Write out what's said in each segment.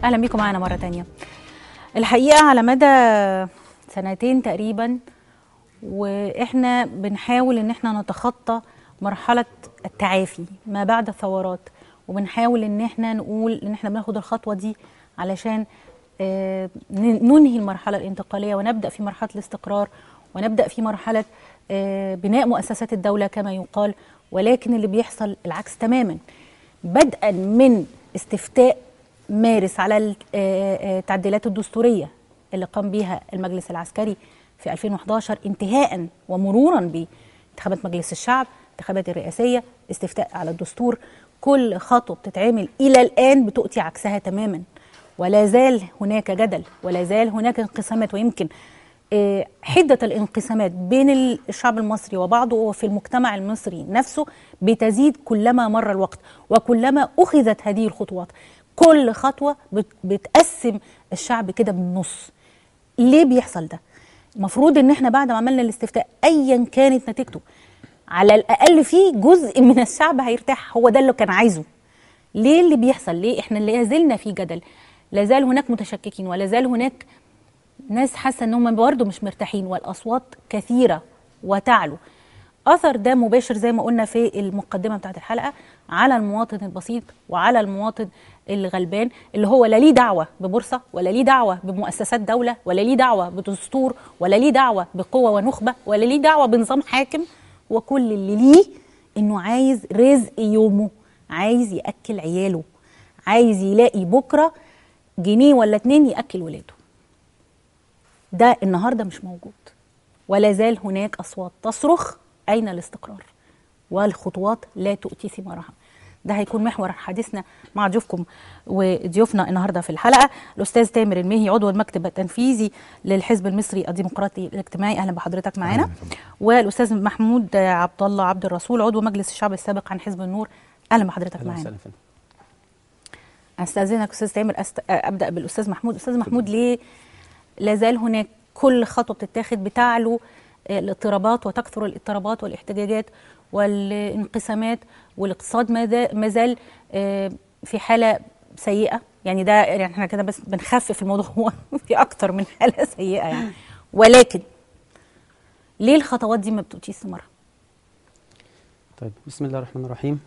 أهلا بيكم معنا مرة تانية. الحقيقة على مدى سنتين تقريبا وإحنا بنحاول إن إحنا نتخطى مرحلة التعافي ما بعد الثورات، وبنحاول إن إحنا نقول إن إحنا بناخد الخطوة دي علشان ننهي المرحلة الانتقالية ونبدأ في مرحلة الاستقرار ونبدأ في مرحلة بناء مؤسسات الدولة كما يقال. ولكن اللي بيحصل العكس تماما، بدءا من استفتاء مارس على التعديلات الدستورية اللي قام بها المجلس العسكري في 2011 انتهاء ومرورا بانتخابات مجلس الشعب، انتخابات الرئاسية، استفتاء على الدستور. كل خطوة بتتعمل إلى الآن بتؤتي عكسها تماما، ولا زال هناك جدل ولا زال هناك انقسامات، ويمكن حدة الانقسامات بين الشعب المصري وبعضه وفي المجتمع المصري نفسه بتزيد كلما مر الوقت وكلما أخذت هذه الخطوات. كل خطوة بتقسم الشعب كده بالنص. ليه بيحصل ده؟ المفروض ان احنا بعد ما عملنا الاستفتاء ايا كانت نتيجته على الاقل في جزء من الشعب هيرتاح، هو ده اللي كان عايزه. ليه اللي بيحصل؟ ليه احنا اللي زلنا في جدل؟ لا زال هناك متشككين ولا زال هناك ناس حاسه ان هم برضه مش مرتاحين، والاصوات كثيره وتعلو. اثر ده مباشر زي ما قلنا في المقدمه بتاعت الحلقه على المواطن البسيط وعلى المواطن الغلبان اللي هو لا ليه دعوه ببورصه ولا ليه دعوه بمؤسسات دوله ولا ليه دعوه بدستور ولا ليه دعوه بقوه ونخبه ولا ليه دعوه بنظام حاكم. وكل اللي ليه انه عايز رزق يومه، عايز ياكل عياله، عايز يلاقي بكره جنيه ولا 2 ياكل ولاده. ده النهارده مش موجود، ولا زال هناك اصوات تصرخ اين الاستقرار، والخطوات لا تؤتي ثمارها. ده هيكون محور حديثنا مع ضيوفكم وضيوفنا النهارده في الحلقه. الاستاذ تامر المهي عضو المكتب التنفيذي للحزب المصري الديمقراطي الاجتماعي، اهلا بحضرتك معانا. والاستاذ محمود عبد الله عبد الرسول عضو مجلس الشعب السابق عن حزب النور، اهلا بحضرتك معانا. استاذنك استاذ تامر ابدا بالاستاذ محمود. استاذ محمود، ليه لا زال هناك كل خطوه بتتاخد بتعلو الاضطرابات وتكثر الاضطرابات والاحتجاجات والانقسامات، والاقتصاد ما زال في حاله سيئه؟ يعني ده يعني احنا كده بس بنخفف الموضوع، هو في اكتر من حاله سيئه يعني. ولكن ليه الخطوات دي ما بتؤتيش ثمارها؟ طيب، بسم الله الرحمن الرحيم.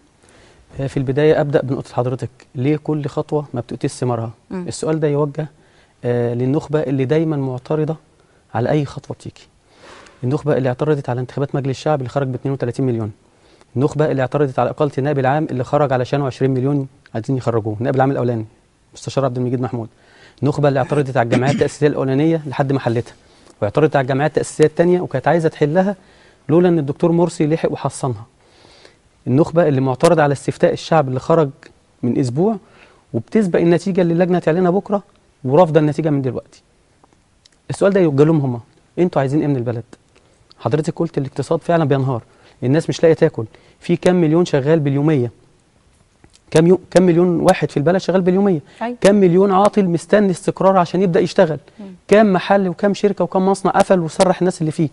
في البدايه ابدا بنقطه حضرتك، ليه كل خطوه ما بتؤتيش ثمارها؟ السؤال ده يوجه للنخبه اللي دايما معترضه على اي خطوه بتيجي. النخبه اللي اعترضت على انتخابات مجلس الشعب اللي خرج ب 32 مليون، النخبه اللي اعترضت على اقاله النائب العام اللي خرج علشانه 20 مليون عايزين يخرجوه، النائب العام الاولاني مستشار عبد المجيد محمود. النخبه اللي اعترضت على الجمعيات التاسيسيه الاولانيه لحد ما حلتها، واعترضت على الجمعيات التاسيسيه الثانيه وكانت عايزه تحلها لولا ان الدكتور مرسي لحق وحصنها. النخبه اللي معترضه على استفتاء الشعب اللي خرج من اسبوع وبتسبق النتيجه اللي اللجنه تعلنها بكره ورافضه النتيجه من دلوقتي. السؤال ده يوجه لهم هم، انتوا عايزين ايه من البلد؟ حضرتك قلت الاقتصاد فعلا بينهار، الناس مش لاقيه تاكل، في كام مليون شغال باليوميه، كام مليون واحد في البلد شغال باليوميه، كام مليون عاطل مستني استقرار عشان يبدا يشتغل، كام محل وكام شركه وكام مصنع قفل وسرح الناس اللي فيه.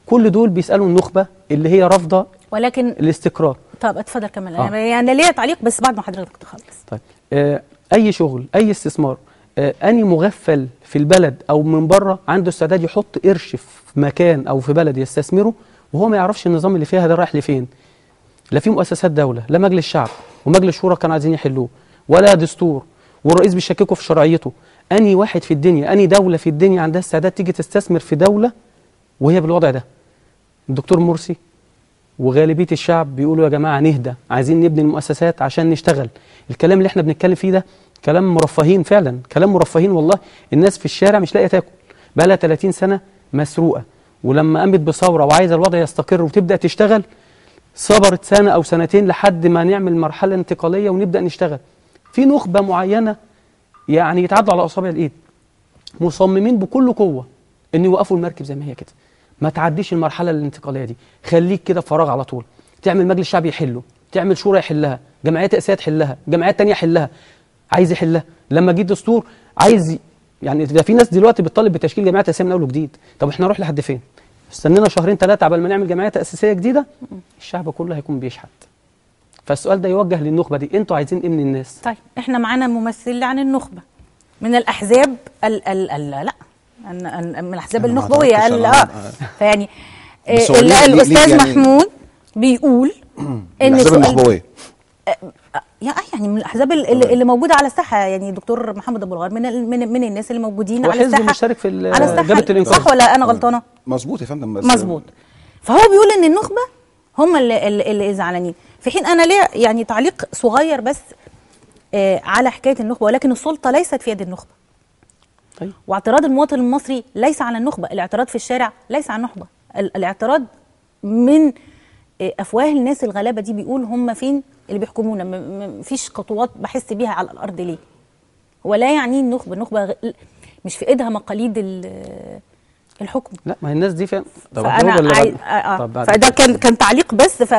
كل دول بيسالوا النخبه اللي هي رافضه ولكن الاستقرار. طب اتفضل كمل. يعني ليا تعليق بس بعد ما حضرتك تخلص. طيب، اي شغل اي استثمار أني مغفل في البلد أو من بره عنده استعداد يحط قرش في مكان أو في بلد يستثمره وهو ما يعرفش النظام اللي فيها ده رايح لفين. لا في مؤسسات دولة، لا مجلس شعب ومجلس شورى كانوا عايزين يحلوه، ولا دستور، والرئيس بيشككوا في شرعيته. أني واحد في الدنيا، أني دولة في الدنيا عندها استعداد تيجي تستثمر في دولة وهي بالوضع ده؟ الدكتور مرسي وغالبية الشعب بيقولوا يا جماعة نهدى، عايزين نبني المؤسسات عشان نشتغل. الكلام اللي احنا بنتكلم فيه ده كلام مرفهين، فعلا كلام مرفهين. والله الناس في الشارع مش لاقيه تاكل، بقى لها 30 سنه مسروقه، ولما قامت بثوره وعايزه الوضع يستقر وتبدا تشتغل صبرت سنه او سنتين لحد ما نعمل مرحله انتقاليه ونبدا نشتغل. في نخبه معينه يعني يتعدوا على اصابع الايد مصممين بكل قوه ان يوقفوا المركب زي ما هي كده، ما تعديش المرحله الانتقاليه دي، خليك كده في فراغ على طول. تعمل مجلس شعبي يحله، تعمل شورى يحلها، جمعيات تاسيسيه تحلها، جمعيات ثانيه يحلها، عايز يحلها. لما جه الدستور عايز يعني ده في ناس دلوقتي بتطالب بتشكيل جمعيه تاسيسيه من اول وجديد. طب احنا نروح لحد فين؟ استنينا شهرين 3 قبل ما نعمل جمعيه تاسيسيه جديده، الشعب كله هيكون بيشحت. فالسؤال ده يوجه للنخبه دي، انتوا عايزين ايه من الناس؟ طيب احنا معانا ممثل عن النخبه، من الاحزاب لا من الاحزاب أنا ما النخبويه اعترضتش فيعني بس هو ليه الاستاذ يعني محمود بيقول ان الاحزاب النخبويه يعني من الاحزاب اللي موجوده على الساحه، يعني دكتور محمد ابو الغار من الناس اللي موجودين هو على حزب الساحه، مشترك في على الساحه، جبهة الإنقاذ. صح ولا انا غلطانه؟ مظبوط يا فندم. بس مظبوط. فهو بيقول ان النخبه هم اللي زعلانين، في حين انا ليه يعني تعليق صغير بس على حكايه النخبه، ولكن السلطه ليست في يد النخبه. طيب. واعتراض المواطن المصري ليس على النخبه، الاعتراض في الشارع ليس على النخبه، الاعتراض من افواه الناس الغلابه دي، بيقول هم فين اللي بيحكمونا، مفيش خطوات بحس بيها على الارض ليه؟ ولا يعني النخبه مش في ايدها مقاليد الحكم. لا، ما هي الناس دي فعلا. فانا فده كان تعليق بس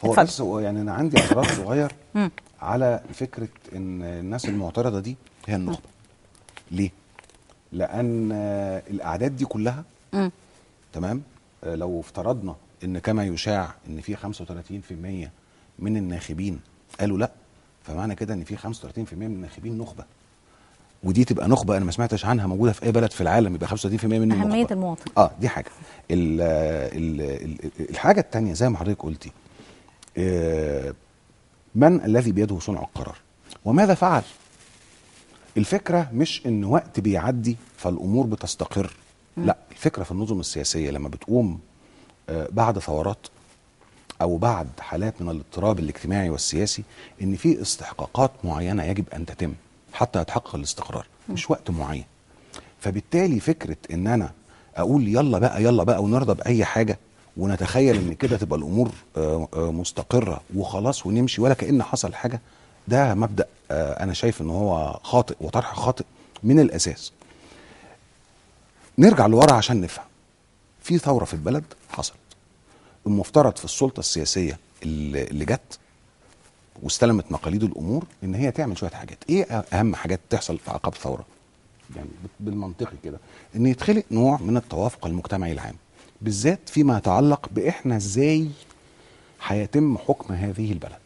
هو بس يعني انا عندي اعتراض صغير على فكره ان الناس المعترضه دي هي النخبه. ليه؟ لان الاعداد دي كلها تمام، لو افترضنا ان كما يشاع ان في 35% من الناخبين قالوا لا، فمعنى كده ان في 35% من الناخبين نخبه، ودي تبقى نخبه انا ما سمعتش عنها موجوده في اي بلد في العالم، يبقى 35% من النخبه. اهميه المواطن. دي حاجه. الحاجه الثانيه زي ما حضرتك قلتي، من الذي بيده صنع القرار وماذا فعل؟ الفكره مش ان وقت بيعدي فالامور بتستقر، لا، الفكره في النظم السياسيه لما بتقوم بعد ثورات او بعد حالات من الاضطراب الاجتماعي والسياسي، ان في استحقاقات معينه يجب ان تتم حتى يتحقق الاستقرار، مش وقت معين. فبالتالي فكره ان انا اقول يلا بقى ونرضى باي حاجه ونتخيل ان كده تبقى الامور مستقره وخلاص ونمشي ولا كأن حصل حاجه، ده مبدأ انا شايف ان هو خاطئ وطرح خاطئ من الاساس. نرجع لورا عشان نفهم. في ثوره في البلد حصلت، المفترض في السلطه السياسيه اللي جت واستلمت مقاليد الامور ان هي تعمل شويه حاجات. ايه اهم حاجات تحصل في عقب ثوره؟ يعني بالمنطقي كده ان يتخلق نوع من التوافق المجتمعي العام، بالذات فيما يتعلق باحنا ازاي هيتم حكم هذه البلد.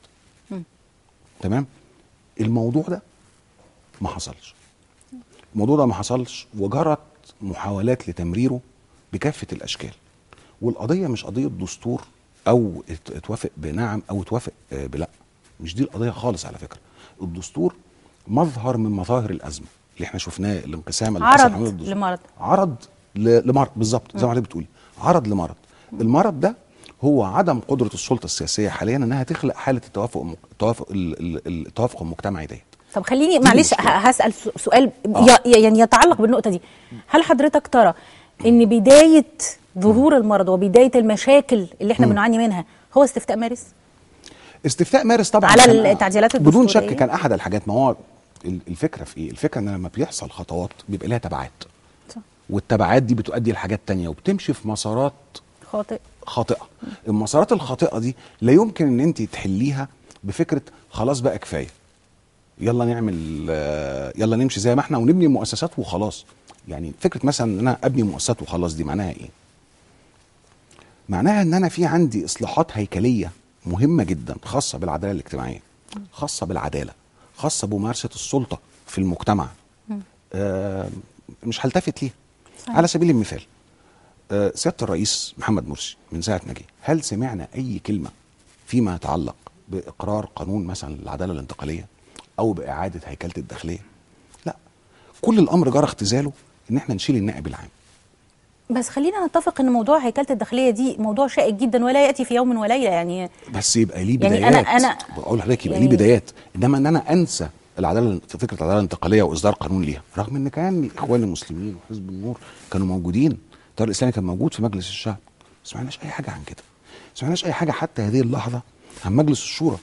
تمام؟ الموضوع ده ما حصلش. وجرت محاولات لتمريره بكافه الاشكال. والقضيه مش قضيه دستور او اتوافق بنعم او اتوافق بلا، مش دي القضيه خالص على فكره. الدستور مظهر من مظاهر الازمه اللي احنا شفناه، الانقسام اللي حصل حول الدستور. عرض لمرض بالظبط زي ما حضرتك بتقولي، عرض لمرض. المرض ده هو عدم قدره السلطه السياسيه حاليا انها تخلق حاله التوافق المجتمعي ديت. طب خليني معلش هسأل سؤال يعني يتعلق بالنقطه دي. هل حضرتك ترى ان بدايه ظهور المرض وبدايه المشاكل اللي احنا بنعاني منها هو استفتاء مارس؟ استفتاء مارس طبعا على التعديلات الدستوريه بدون شك كان احد الحاجات. ما هو الفكره في ايه؟ الفكره ان لما بيحصل خطوات بيبقى لها تبعات، والتبعات دي بتؤدي لحاجات تانية وبتمشي في مسارات خاطئه. المسارات الخاطئه دي لا يمكن ان انت تحليها بفكره خلاص بقى كفايه، يلا نمشي زي ما احنا ونبني مؤسسات وخلاص. يعني فكره مثلا ان انا ابني مؤسسات وخلاص دي معناها ايه؟ معناها ان انا في عندي اصلاحات هيكليه مهمه جدا خاصه بالعداله الاجتماعيه، خاصه بالعداله، خاصه بممارسه السلطه في المجتمع. مش هلتفت ليها. على سبيل المثال سياده الرئيس محمد مرسي من ساعه ما جه، هل سمعنا اي كلمه فيما يتعلق باقرار قانون مثلا العداله الانتقاليه او باعاده هيكله الداخليه؟ لا، كل الامر جرى اختزاله ان احنا نشيل النائب العام. بس خلينا نتفق ان موضوع هيكله الداخليه دي موضوع شائك جدا ولا ياتي في يوم وليله يعني. بس يبقى ليه بدايات. يعني انا بقول لحضرتك يبقى ليه بدايات، انما ان انا انسى العداله، فكره العداله الانتقاليه واصدار قانون ليها، رغم ان كان الاخوان المسلمين وحزب النور كانوا موجودين، التيار الاسلامي كان موجود في مجلس الشعب، ما سمعناش اي حاجه عن كده، ما سمعناش اي حاجه حتى هذه اللحظه عن مجلس الشورى.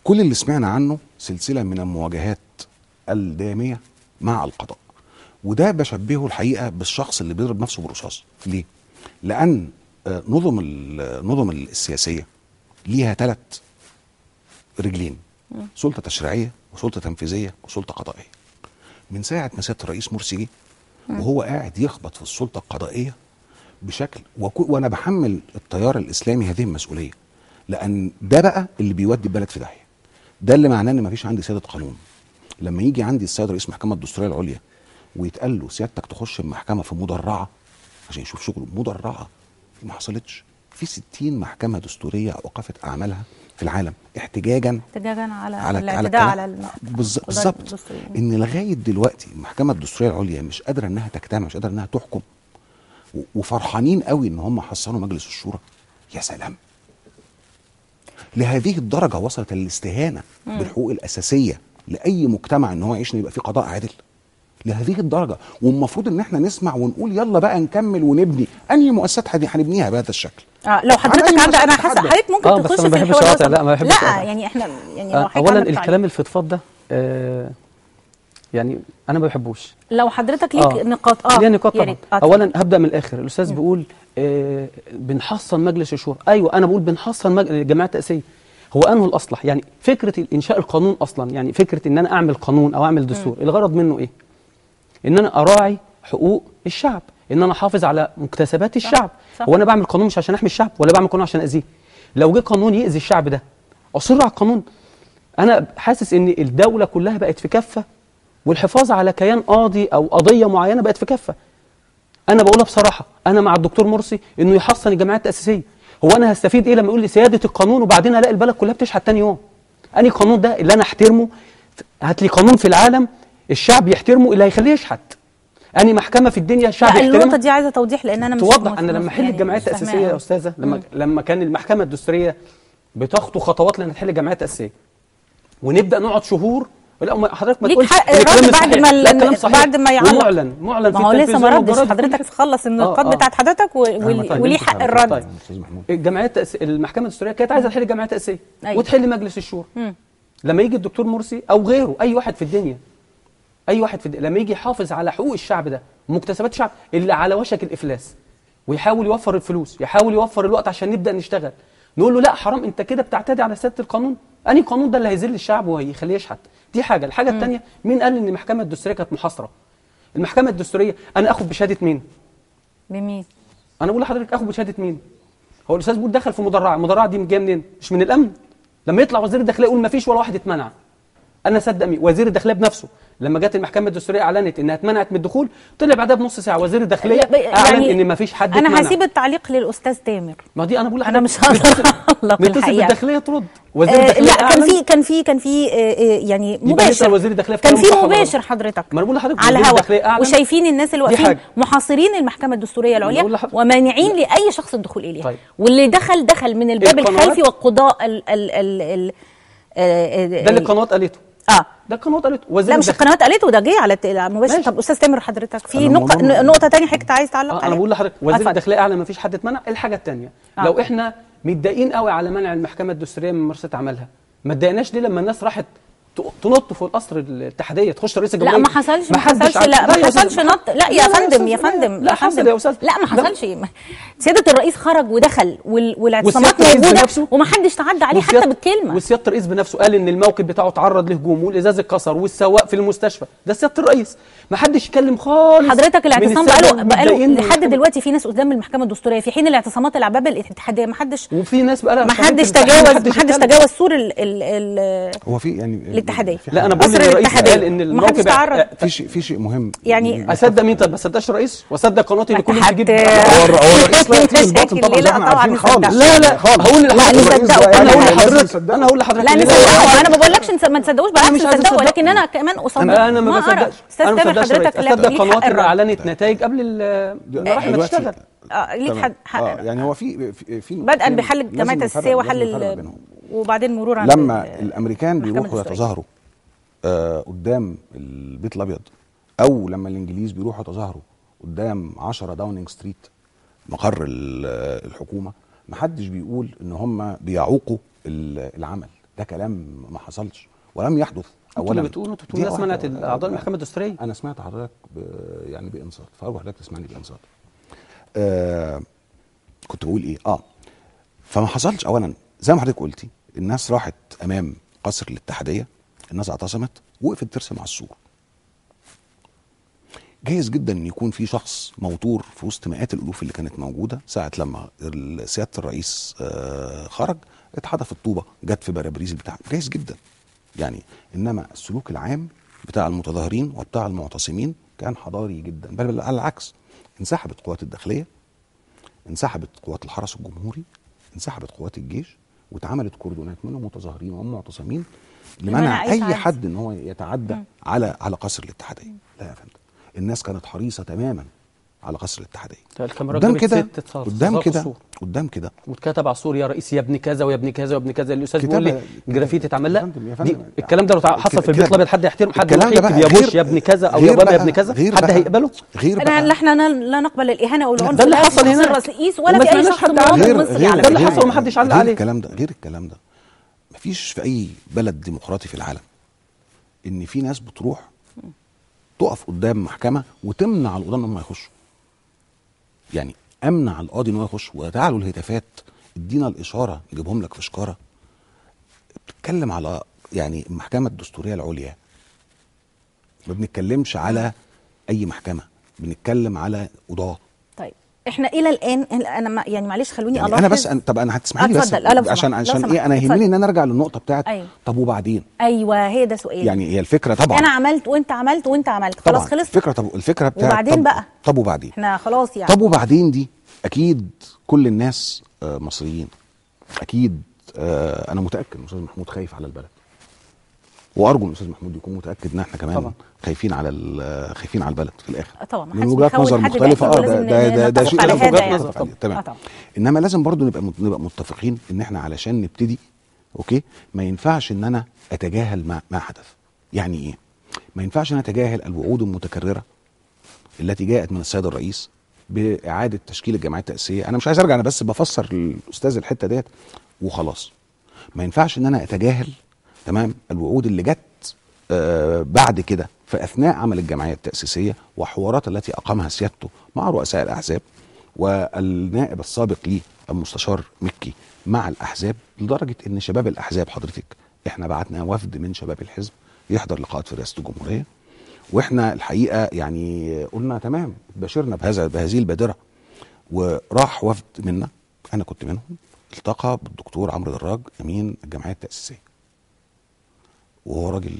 كل اللي سمعنا عنه سلسله من المواجهات الداميه مع القضاء، وده بشبهه الحقيقه بالشخص اللي بيضرب نفسه برصاص. ليه؟ لان نظم السياسيه ليها 3 رجلين، سلطه تشريعيه وسلطه تنفيذيه وسلطه قضائيه. من ساعه ما سياده الرئيس مرسي جه وهو قاعد يخبط في السلطه القضائيه بشكل وانا بحمل التيار الاسلامي هذه المسؤوليه، لان ده بقى اللي بيودي البلد في داهيه. ده اللي معناه ان مفيش عندي سياده قانون، لما يجي عندي السيد رئيس المحكمه الدستوريه العليا ويتقال له سيادتك تخش المحكمه في مدرعه عشان يشوف شغله، مدرعه ما حصلتش. في 60 محكمه دستوريه اوقفت اعمالها في العالم احتجاجا على الاعتداء على بالظبط. ان لغايه دلوقتي المحكمه الدستوريه العليا مش قادره انها تجتمع، مش قادره انها تحكم، وفرحانين قوي ان هم حصنوا مجلس الشورى. يا سلام، لهذه الدرجه وصلت الاستهانه بالحقوق الاساسيه لاي مجتمع ان هو يعيش، ان يبقى في قضاء عادل لهذه الدرجه. والمفروض ان احنا نسمع ونقول يلا بقى نكمل ونبني. انهي مؤسسات هنبنيها بهذا الشكل؟ لو حضرتك انا حاسه حضرتك ممكن تخش في الحوار ده. لا ما بحبش يعني احنا يعني اولا الكلام الفضفاض ده يعني انا ما بحبوش. لو حضرتك ليك نقاط ليا نقاط طبعا. اولا هبدا من الاخر. الاستاذ بيقول بنحصن مجلس الشورى. ايوه انا بقول بنحصن الجمعيه التاسيسيه. هو انه الاصلح يعني فكره انشاء القانون اصلا، يعني فكره ان انا اعمل قانون او اعمل دستور الغرض منه ايه؟ ان انا اراعي حقوق الشعب، ان انا احافظ على مكتسبات الشعب. هو انا بعمل قانون مش عشان احمي الشعب ولا بعمل قانون عشان اذيه؟ لو جه قانون يأذي الشعب ده اصر على القانون. انا حاسس ان الدوله كلها بقت في كفه، والحفاظ على كيان قاضي او قضيه معينه بقت في كفه. انا بقولها بصراحه، انا مع الدكتور مرسي انه يحصن الجمعيات التاسيسيه. هو انا هستفيد ايه لما يقول لي سياده القانون وبعدين الاقي البلد كلها بتشحت تاني يوم؟ انهي قانون ده اللي انا احترمه؟ هات لي قانون في العالم الشعب يحترمه اللي هيخليه يشحت. انهي محكمه في الدنيا الشعب يحترمها؟ النقطه دي عايزه توضيح، لان انا مش توضح. انا لما احل الجمعيات التاسيسيه يا استاذه، لما كان المحكمه الدستوريه بتخطو خطوات لان تحل الجمعيات التاسيسيه ونبدا نقعد شهور. لا حضرتك ما تقولش بعد ما يعلق معلن ما هو لسه ما ردش. حضرتك تخلص النقاط بتاعت حضرتك وليه حق الرد. طيب. الجمعيات المحكمه الدستوريه كانت عايزه تحل الجمعيات التاسيسيه وتحل مجلس الشورى. لما يجي الدكتور مرسي او غيره، اي واحد في الدنيا لما يجي يحافظ على حقوق الشعب ده ومكتسبات الشعب اللي على وشك الافلاس، ويحاول يوفر الفلوس، يحاول يوفر الوقت عشان نبدا نشتغل، نقول له لا حرام انت كده بتعتدي على سياده القانون. انهي قانون ده اللي هيذل الشعب وهيخليه يشحت؟ دي حاجه. الحاجه الثانيه، مين قال ان المحكمه الدستوريه كانت محاصره؟ المحكمه الدستوريه انا اخد بشهاده مين؟ بمين؟ انا بقول لحضرتك اخد بشهاده مين؟ هو الاستاذ بيقول دخل في مدرعه، المدرعه دي جايه منين؟ مش من الامن؟ لما يطلع وزير الداخليه يقول ما فيش ولا واحد اتمنع، انا صدق مين؟ وزير الداخليه بنفسه لما جت المحكمه الدستوريه اعلنت انها اتمنعت من الدخول، طلع بعدها بنص ساعه وزير الداخليه اعلن ان ما فيش حد اتمنع. انا هسيب التعليق للاستاذ تامر. ما دي انا بقول انا مش هقدر اعلق الحقيقه. الداخليه ترد وزير الداخليه لا كان في يعني مباشر. وزير الداخليه كان في مباشر حضرتك ما انا بقول لحضرتك على الهواء، وشايفين الناس اللي واقفين محاصرين المحكمه الدستوريه العليا ومانعين لاي شخص الدخول اليها. طيب. واللي دخل من الباب الخلفي والقضاء ده اللي القنوات قالته. ده القنوات قالته. لا مش القنوات قالته، ده جه على مباشر. طب استاذ تامر حضرتك في نقطه ثانيه حضرتك عايز تعلق عليها؟ انا بقول لحضرتك وزير الداخليه اعلن ما فيش حد اتمنع. الحاجه الثانيه لو احنا متضايقين قوي على منع المحكمه الدستوريه من ممارسه عملها، ما اتضايقناش ليه لما الناس راحت تنط فوق القصر الاتحاديه تخش رئيس الجمهوريه؟ لا ما حصلش لا ما حصلش نط. لا يا فندم لا حصل يا استاذ. لا ما حصلش. سياده الرئيس خرج ودخل والاعتصامات موجوده وما حدش تعدى عليه حتى بالكلمه. وسياده الرئيس بنفسه قال ان الموقف بتاعه تعرض لهجوم والازاز اتكسر والسواق في المستشفى. ده سياده الرئيس، ما حدش يتكلم خالص. حضرتك الاعتصام بقاله لحد دلوقتي في ناس قدام المحكمه الدستوريه، في حين الاعتصامات اللي على باب الاتحاديه ما حدش، وفي ناس بقى ما حدش تجاوز سور هو في يعني الاتحاديه. لا انا بقول الرئيس قال ان الموقف في شيء مهم. يعني اصدق مين؟ طب ما اصدقش الرئيس واصدق قناتي اللي كله بيجيب. هو الرئيس لا يأتي بالباطل طبعا، زي ما عارفين خالص. لا هقول لحضرتك انا هقول لحضرتك لا نصدقه. انا ما بقولكش ما تصدقوش، بالعكس نصدقه، ولكن انا كمان اصدق. انا ما بصدقش. استاذ تامر حضرتك اصدق القنوات اللي اعلنت نتائج قبل ما تشتغل. ليك يعني هو في بدءا بحل الجمعيه التاسيسيه وحل وبعدين مرورا لما الامريكان بيروحوا يتظاهروا قدام البيت الابيض، او لما الانجليز بيروحوا يتظاهروا قدام 10 داونينج ستريت مقر الحكومه، محدش بيقول ان هم بيعوقوا العمل. ده كلام ما حصلش ولم يحدث. اولا بتقولوا ناس منعت اعضاء المحكمه الدستوريه. انا سمعت حضرتك يعني بانصات، فارجو حضرتك تسمعني بانصات. كنت بقول ايه؟ فما حصلش. اولا زي ما حضرتك قلتي، الناس راحت امام قصر الاتحاديه، الناس اعتصمت، وقفت ترسم على السور. جايز جدا ان يكون في شخص موتور في وسط مئات الالوف اللي كانت موجوده ساعه لما سياده الرئيس خرج، اتحدف الطوبه جت في برابريز بتاعه، جايز جدا يعني. انما السلوك العام بتاع المتظاهرين وبتاع المعتصمين كان حضاري جدا، بل على العكس، انسحبت قوات الداخليه، انسحبت قوات الحرس الجمهوري، انسحبت قوات الجيش، واتعملت كوردونات من المتظاهرين ومعتصمين لمنع اي حد ان هو يتعدى على قصر الاتحاديه. لا يا فندم، الناس كانت حريصه تماما على قصر الاتحاديه. قدام كده واتكتب على السور يا رئيس يا ابن كذا ويا ابن كذا ويا ابن كذا. الاستاذ بيقول لي جرافيتي اتعمل. لا الكلام ده لو حصل في البيت الابيض حد يحترم؟ حد يكتب يا بوش يا ابن كذا او يا اوباما يا ابن كذا؟ حد هيقبله؟ احنا لا نقبل الاهانه والعنف. ده اللي حصل هنا الرئيس ولا في اي شخص مواطن مصري على ده اللي حصل ومحدش علق عليه. غير الكلام ده مفيش في اي بلد ديمقراطي في العالم ان في ناس بتروح تقف قدام محكمه وتمنع القضاه ان هم يخشوا. يعني امنع القاضي ان هو يخش، وتعالوا الهتافات ادينا الاشاره نجيبهم لك في شكاره. بتتكلم على يعني المحكمه الدستوريه العليا، ما بنتكلمش على اي محكمه، بنتكلم على قضاه. طيب احنا الى الان انا يعني معلش خلوني يعني انا بس طب انا هتسمحي لي بس عشان ايه انا يهمني ان انا ارجع للنقطه بتاعت طب وبعدين. ايوه هي ده سؤال. يعني هي الفكره طبعا انا عملت وانت عملت وانت عملت خلاص خلص الفكره بتاعت وبعدين بقى طب وبعدين احنا خلاص يعني طب وبعدين دي اكيد كل الناس مصريين اكيد. انا متاكد ان الاستاذ محمود خايف على البلد، وارجو ان الاستاذ محمود يكون متاكد ان احنا كمان طبعا خايفين على البلد في الاخر طبعا من وجهات نظر مختلفه. ده شيء على هذا يعني. تمام. انما لازم برضو نبقى متفقين ان احنا علشان نبتدي اوكي ما ينفعش ان انا اتجاهل ما حدث. يعني ايه؟ ما ينفعش ان اتجاهل الوعود المتكرره التي جاءت من السيد الرئيس باعاده تشكيل الجمعيات التاسيسيه. انا مش عايز ارجع، انا بس بفسر للاستاذ الحته ديت وخلاص. ما ينفعش ان انا اتجاهل تمام الوعود اللي جت بعد كده في اثناء عمل الجمعيه التاسيسيه والحوارات التي اقامها سيادته مع رؤساء الاحزاب والنائب السابق ليه المستشار مكي مع الاحزاب، لدرجه ان شباب الاحزاب حضرتك احنا بعتنا وفد من شباب الحزب يحضر لقاءات في رئاسه الجمهوريه، واحنا الحقيقه يعني قلنا تمام بشرنا بهذه البادره. وراح وفد منا، انا كنت منهم، التقى بالدكتور عمرو دراج امين الجمعيه التاسيسيه، وهو راجل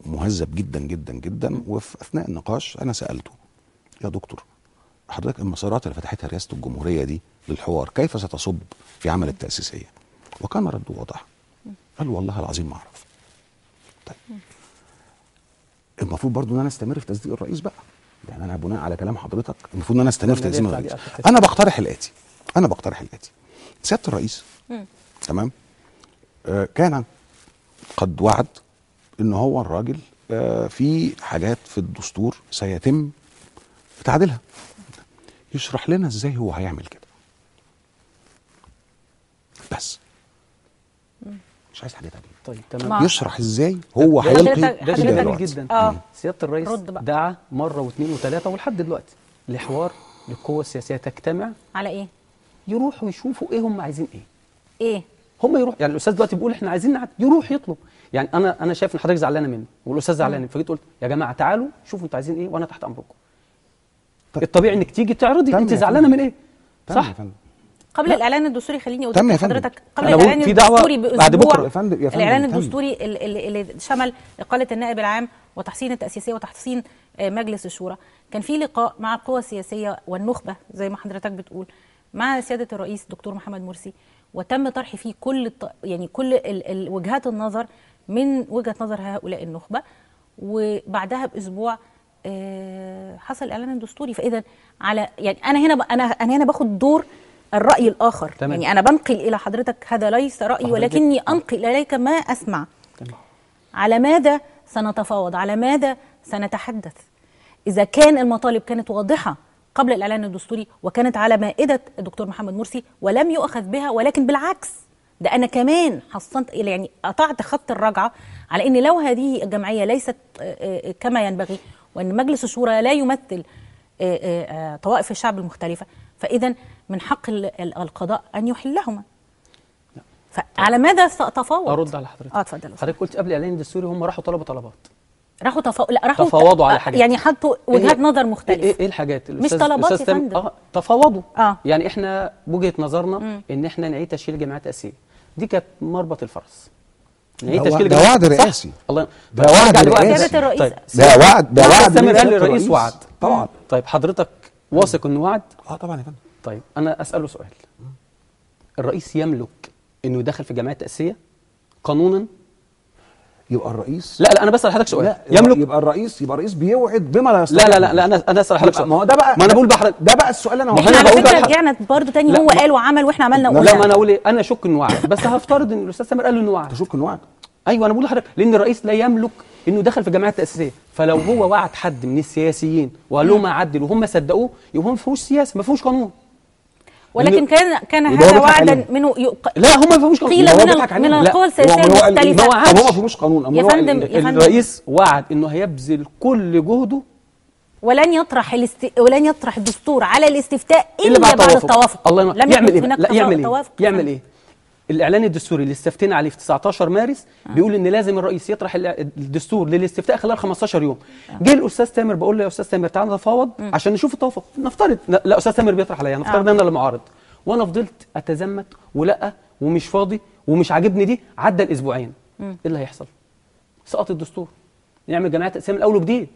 مهذب جدا جدا جدا. وفي اثناء النقاش انا سالته يا دكتور حضرتك المسارات اللي فتحتها رئاسه الجمهوريه دي للحوار كيف ستصب في عمل التاسيسيه؟ وكان رده واضح، قال والله العظيم ما اعرف. طيب المفروض برضو ان انا استمر في تصديق الرئيس بقى، يعني انا بناء على كلام حضرتك المفروض ان انا استمر في تصديق الرئيس. انا بقترح الاتي سياده الرئيس تمام كان قد وعد ان هو الراجل في حاجات في الدستور سيتم تعديلها، يشرح لنا ازاي هو هيعمل كده بس، مش عايز حاجه تانية. طيب تمام. يشرح ازاي هو هيلقي ده شيء جميل جدا. سياده الرئيس دعا مره واثنين وثلاثه ولحد دلوقتي لحوار للقوى السياسيه تجتمع على ايه؟ يروحوا يشوفوا ايه هم عايزين ايه هم يروح. يعني الاستاذ دلوقتي بيقول احنا عايزين يروح يطلب. يعني انا شايف ان حضرتك زعلانه مني والاستاذ زعلان، فجيت قلت يا جماعه تعالوا شوفوا انتوا عايزين ايه وانا تحت امركم. طيب الطبيعي انك تيجي تعرضي انت زعلانه من ايه، صح؟ قبل الاعلان الدستوري خليني اقول لحضرتك قبل الاعلان الدستوري بعد بكره الاعلان الدستوري اللي شمل اقاله النائب العام وتحسين التاسيسيه وتحسين مجلس الشورى، كان في لقاء مع القوى السياسيه والنخبه زي ما حضرتك بتقول مع سياده الرئيس دكتور محمد مرسي، وتم طرح فيه كل وجهات النظر من وجهه نظر هؤلاء النخبه. وبعدها باسبوع حصل الاعلان الدستوري. فاذا على يعني انا هنا باخد دور الرأي الآخر. تمام. يعني أنا بنقل إلى حضرتك هذا ليس رأيي ولكني أنقل إليك ما أسمع. تمام. على ماذا سنتفاوض؟ على ماذا سنتحدث؟ إذا كان المطالب كانت واضحة قبل الإعلان الدستوري وكانت على مائدة الدكتور محمد مرسي ولم يؤخذ بها، ولكن بالعكس ده أنا كمان حصنت يعني قطعت خط الرجعة على أن لو هذه الجمعية ليست كما ينبغي وأن مجلس الشورى لا يمثل طوائف الشعب المختلفة، فإذا من حق القضاء أن يحلهما. فعلى ماذا سأتفاوض؟ أرد على حضرتك. اتفضل. حضرتك قلت قبل الإعلان الدستوري هم راحوا طلبوا طلبات. راحوا تفاوضوا على حاجات، يعني حطوا وجهات نظر مختلفة. إيه الحاجات؟ مش طلبات يا فندم. تفاوضوا. يعني إحنا بوجهة نظرنا إن إحنا نعيد تشكيل الجمعيات التأسيسية. دي كانت مربط الفرس. نعيد ده تشكيل ده الجمعية. وعد صح؟ رئاسي. الله ده وعد رئاسي. سيادة الرئيس. طيب ده وعد سامر قال من الرئيس وعد طبعا. طيب حضرتك واثق انه وعد؟ طبعا يا فندم. طيب انا اساله سؤال، الرئيس يملك انه يدخل في الجمعيه التاسيسيه قانونا؟ يبقى الرئيس لا انا بسال حضرتك سؤال، لا يملك؟ يبقى الرئيس بيوعد بما لا يستطيع. لا انا اسال حضرتك سؤال. ما هو ده بقى، ما انا بقول بحضرتك ده بقى السؤال اللي انا ما احنا أنا على بقول فكره بقى- رجعنا برضه تاني، لا، هو قال وعمل واحنا عملنا لا، لا وقلنا. ما انا اقول ايه، انا اشك انه وعد، بس هفترض ان الاستاذ سامر قال له انه وعد. تشك انه وعد. ايوه انا بقول لحضرتك لان الرئيس لا يملك انه دخل في الجمعيه التاسيسيه، فلو هو وعد حد من السياسيين وقال لهم اعدل وهم صدقوه يبقى هو ما فيهوش سياسه، ما فيهوش قانون. ولكن كان يبقى هو هذا بيضحك وعدا علينا. منه لا هم ما فيهوش قانون. قيل يبقى هو من بيضحك من علينا. القوى لا، السياسيه هو قال إيه؟ المختلفه. ما وعدش. طب هو ما فيهوش قانون. أمال يا هو قال فندم، إيه؟ يا فندم. الرئيس وعد انه هيبذل كل جهده ولن يطرح الدستور على الاستفتاء إلا الا بعد التوافق. الله ينور. لم يعمل يكن ايه هناك لا يعمل ايه توافق. يعمل ايه الاعلان الدستوري اللي استفتينا عليه في 19 مارس بيقول ان لازم الرئيس يطرح الدستور للاستفتاء خلال 15 يوم. جه الاستاذ تامر بقول له يا استاذ تامر تعالى نتفاوض عشان نشوف التوافق. نفترض لا استاذ تامر بيطرح عليا، نفترض انا اللي معارض، وانا فضلت اتزمت ولا ومش فاضي ومش عاجبني دي، عدى الاسبوعين ايه اللي هيحصل؟ سقط الدستور، نعمل جمعيه تقسيم الاول وجديد.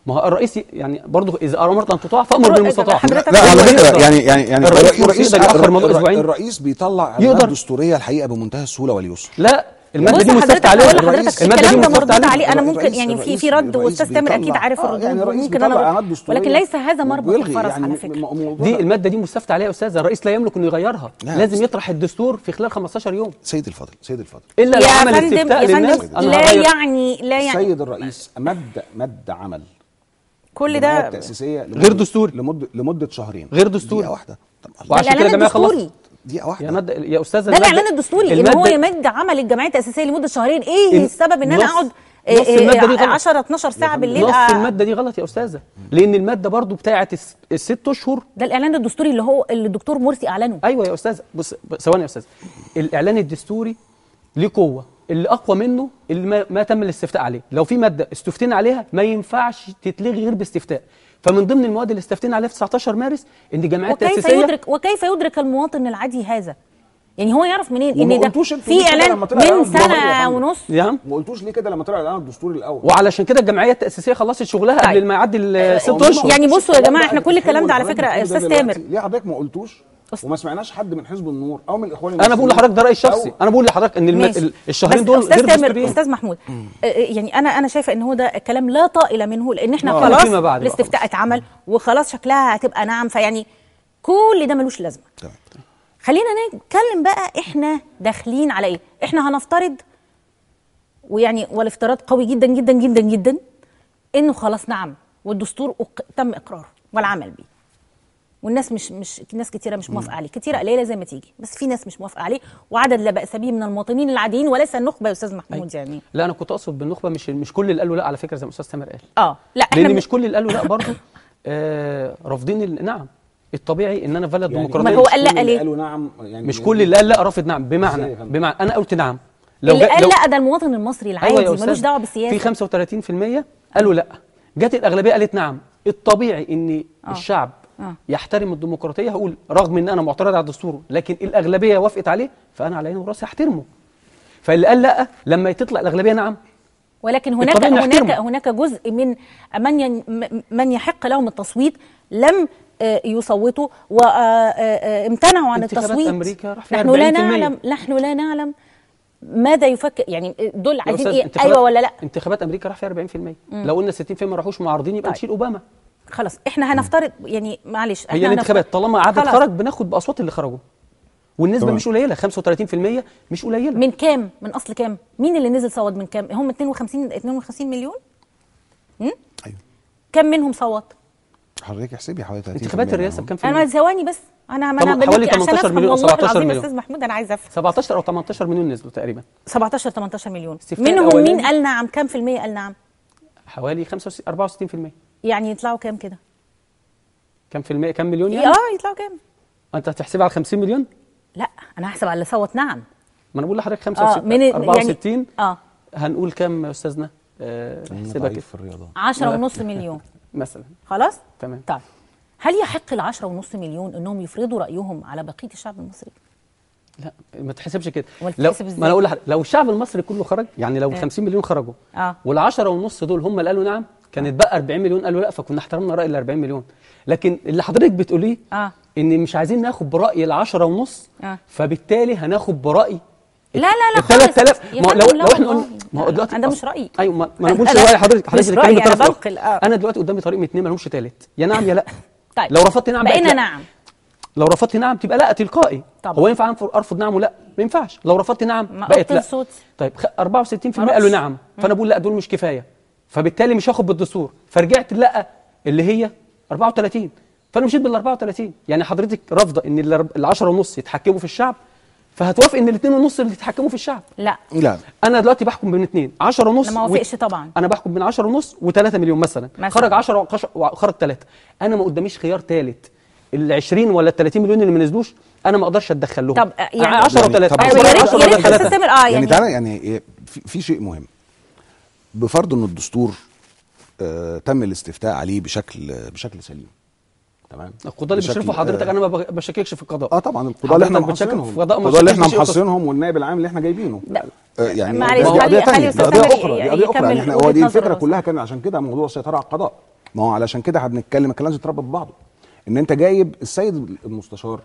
ما هو الرئيس يعني برضه اذا امرت ان تطاع فامر بالمستطاع. حضرتك لا على فكره يقدر. يعني الرئيس يقدر يأخر موضوع أسبوعين. الرئيس بيطلع يقدر. اعلانات دستوريه الحقيقه بمنتهى السهوله واليسر. لا الماده بص دي مستفتى حضرتك عليها. هقول لحضرتك الماده دي الكلام ده مستفتى مردود عليها. عليه. انا ممكن الرئيس- يعني في الرئيس- رد، واستاذ تامر اكيد بيطلع- عارف الردود يعني الرئيس ممكن بيطلع انا اعلانات أرد. دستوريه ولكن ليس هذا مربط وبيلغي الفرس يعني على فكره. موضوع- دي الماده دي مستفتى عليها يا استاذ، الرئيس لا يملك انه يغيرها، نعم. لازم يطرح الدستور في خلال 15 يوم سيد الفضل الا لو يا عمل فندم استفتاء يا للناس. فندم أنا لا هغير. يعني السيد الرئيس مد عمل كل الجمعية ده التأسيسية غير دستوري. لمده شهرين غير دستوري. دقيقه واحده. طب وعشان كده الإعلان الجمعيه خلصت. الدستوري. دقيقه يا واحده. مادة يا استاذ ده الاعلان الدستوري ان هو يمد عمل الجمعيه التاسيسيه لمده شهرين. ايه السبب ان انا اقعد نص المادة دي غلط. 10 12 ساعه بالليل؟ نص الماده دي غلط يا استاذه، لان الماده برضو بتاعه الست اشهر. ده الاعلان الدستوري اللي الدكتور مرسي اعلنه. ايوه يا استاذ، بص ثواني يا استاذ، الاعلان الدستوري ليه قوه، اللي اقوى منه اللي ما تم الاستفتاء عليه. لو في ماده استفتينا عليها ما ينفعش تتلغي غير باستفتاء، فمن ضمن المواد اللي استفتينا عليها في 19 مارس ان الجمعيات التاسيسيه. وكيف يدرك المواطن العادي هذا؟ يعني هو يعرف منين وما ان ده قلتوش انتوا في ليه كده اعلان لما طلع الإعلان من الدستوري يا سنه فندم؟ ونص؟ يعني ما قلتوش ليه كده لما طلع الاعلان الدستوري الاول؟ وعلشان كده الجمعيه التاسيسيه خلصت شغلها طيب. قبل ما يعدي الست اشهر. يعني بصوا يا جماعه، احنا كل الكلام ده على فكره يا استاذ تامر. ليه حضرتك ما قلتوش وما سمعناش حد من حزب النور او من الاخوان انا بقول لحضرتك ده رايي الشخصي، أو- انا بقول لحضرتك ان ماشي. الشهرين بس دول استاذ غير تامر، دستوريين. استاذ محمود، يعني انا شايفه ان هو ده كلام لا طائل منه، لان احنا فيما خلاص بعد بقى الاستفتاء اتعمل وخلاص شكلها هتبقى نعم. فيعني كل ده ملوش لازمه. تمام. خلينا نتكلم بقى احنا داخلين على ايه. احنا هنفترض، ويعني والافتراض قوي جدا جدا جدا جدا، انه خلاص نعم والدستور تم اقراره والعمل بيه، والناس مش ناس كتيره مش موافقه عليه، كتيره قليله زي ما تيجي، بس في ناس مش موافقه عليه وعدد لا باس به من المواطنين العاديين وليس النخبه يا استاذ محمود. يعني لا انا كنت اقصد بالنخبه مش كل اللي قالوا لا على فكره زي ما الاستاذ تامر قال. لا احنا لان مش كل اللي قالوا لا برضه رافضين نعم. الطبيعي ان انا في بلد يعني ديمقراطيه. ما هو قال لا ليه؟ قالوا نعم يعني مش كل اللي قال لا رافض نعم، بمعنى انا قلت نعم. اللي قال لا ده المواطن المصري العادي ملوش دعوه بالسياسه. في 35% قالوا لا، جت الاغلبيه قالت نعم. الطبيعي ان الشعب يحترم الديمقراطيه. هقول رغم ان انا معترض على الدستور لكن الاغلبيه وافقت عليه فانا على عيني وراسي احترمه. فاللي قال لا لما تطلع الاغلبيه نعم. ولكن هناك جزء من من يحق لهم التصويت لم يصوتوا وامتنعوا عن التصويت. أمريكا راح فيها نحن لا نعلم ماذا يفكر. يعني دول عايزين ايه؟ ايوه ولا لا؟ انتخابات امريكا راح فيها 40%. لو قلنا 60% ما راحوش معارضين يبقى نشيل اوباما. خلاص احنا هنفترض يعني معلش هي الانتخابات طالما عدد خرج بناخد باصوات اللي خرجوا، والنسبه مش قليله. 35% مش قليله. من كام؟ من اصل كام؟ مين اللي نزل صوت من كام؟ هم 52 مليون. ايوه. كم منهم صوت؟ حضرتك احسبي حوالي 30%. انتخابات الرئاسه بكام في انا ثواني بس، انا حوالي 18 مليون او 17 مليون. استاذ محمود انا عايزه افهم. 17 او 18 مليون نزلوا تقريبا. 18 مليون. منهم مين قال نعم؟ كام في المية قال نعم؟ حوالي 64%. يعني يطلعوا كام كده؟ كام في المية؟ كام مليون يعني؟ يطلعوا كام؟ انت هتحسبها على 50 مليون؟ لا انا هحسب على اللي صوت نعم. ما انا بقول لحضرتك 65 64 يعني هنقول كام يا استاذنا؟ احسبها كده في الرياضه 10.5 مليون مثلا. خلاص؟ تمام. طيب هل يحق ال10.5 مليون انهم يفرضوا رايهم على بقيه الشعب المصري؟ لا ما تحسبش كده. لو ما انا اقول لحضرتك لو الشعب المصري كله خرج، يعني لو 50 مليون خرجوا وال10.5 دول هم اللي قالوا نعم، كانت بقى 40 مليون قالوا لا، فكنا احترمنا راي ال 40 مليون. لكن اللي حضرتك بتقوليه ان مش عايزين ناخد براي ال10.5، فبالتالي هناخد براي لا 3000. لو احنا قلنا ما هو دلوقتي ده مش رايي. ايوه ما انا بقولش راي حضرتك بتتكلم بطرف. انا دلوقتي قدامي طريق من اتنين ما لهمش ثالث، يا نعم يا لا. طيب لو رفضت نعم بقينا نعم، لو رفضت نعم تبقى لا تلقائي. طبعا. هو ينفع ارفض نعم ولا ما ينفعش؟ لو رفضت نعم بقت لا. طيب 64% قالوا نعم، فانا بقول لا دول مش كفايه، فبالتالي مش هاخد بالدستور، فرجعت لا اللي هي 34، فانا مشيت بال 34. يعني حضرتك رافضه ان ال10.5 يتحكموا في الشعب، فهتوافق ان ال2.5 اللي يتحكموا في الشعب؟ لا انا دلوقتي بحكم بين اثنين 10.5. ما وافقش طبعا. انا بحكم بين 10.5 و3 مليون مثلا، خرج 10 وخرج 3. انا ما قداميش خيار ثالث. ال20 ولا ال30 مليون اللي ما نزلوش انا ما اقدرش اتدخل لهم. طب يعني 10 و3 يا ريت تستمر. يعني تعالى يعني في شيء مهم. بفرض ان الدستور تم الاستفتاء عليه بشكل سليم، تمام. القضاة اللي بيشرفوا حضرتك انا ما بشككش في القضاء. طبعا القضاة اللي احنا محصلينهم والنائب العام اللي احنا جايبينه، يعني دي قضية ثانية، دي قضية أخرى. يعني احنا هو دي الفكرة كلها كان عشان كده موضوع السيطرة على القضاء. ما هو علشان كده هنتكلم الكلام لازم يتربط ببعضه. ان انت جايب السيد المستشار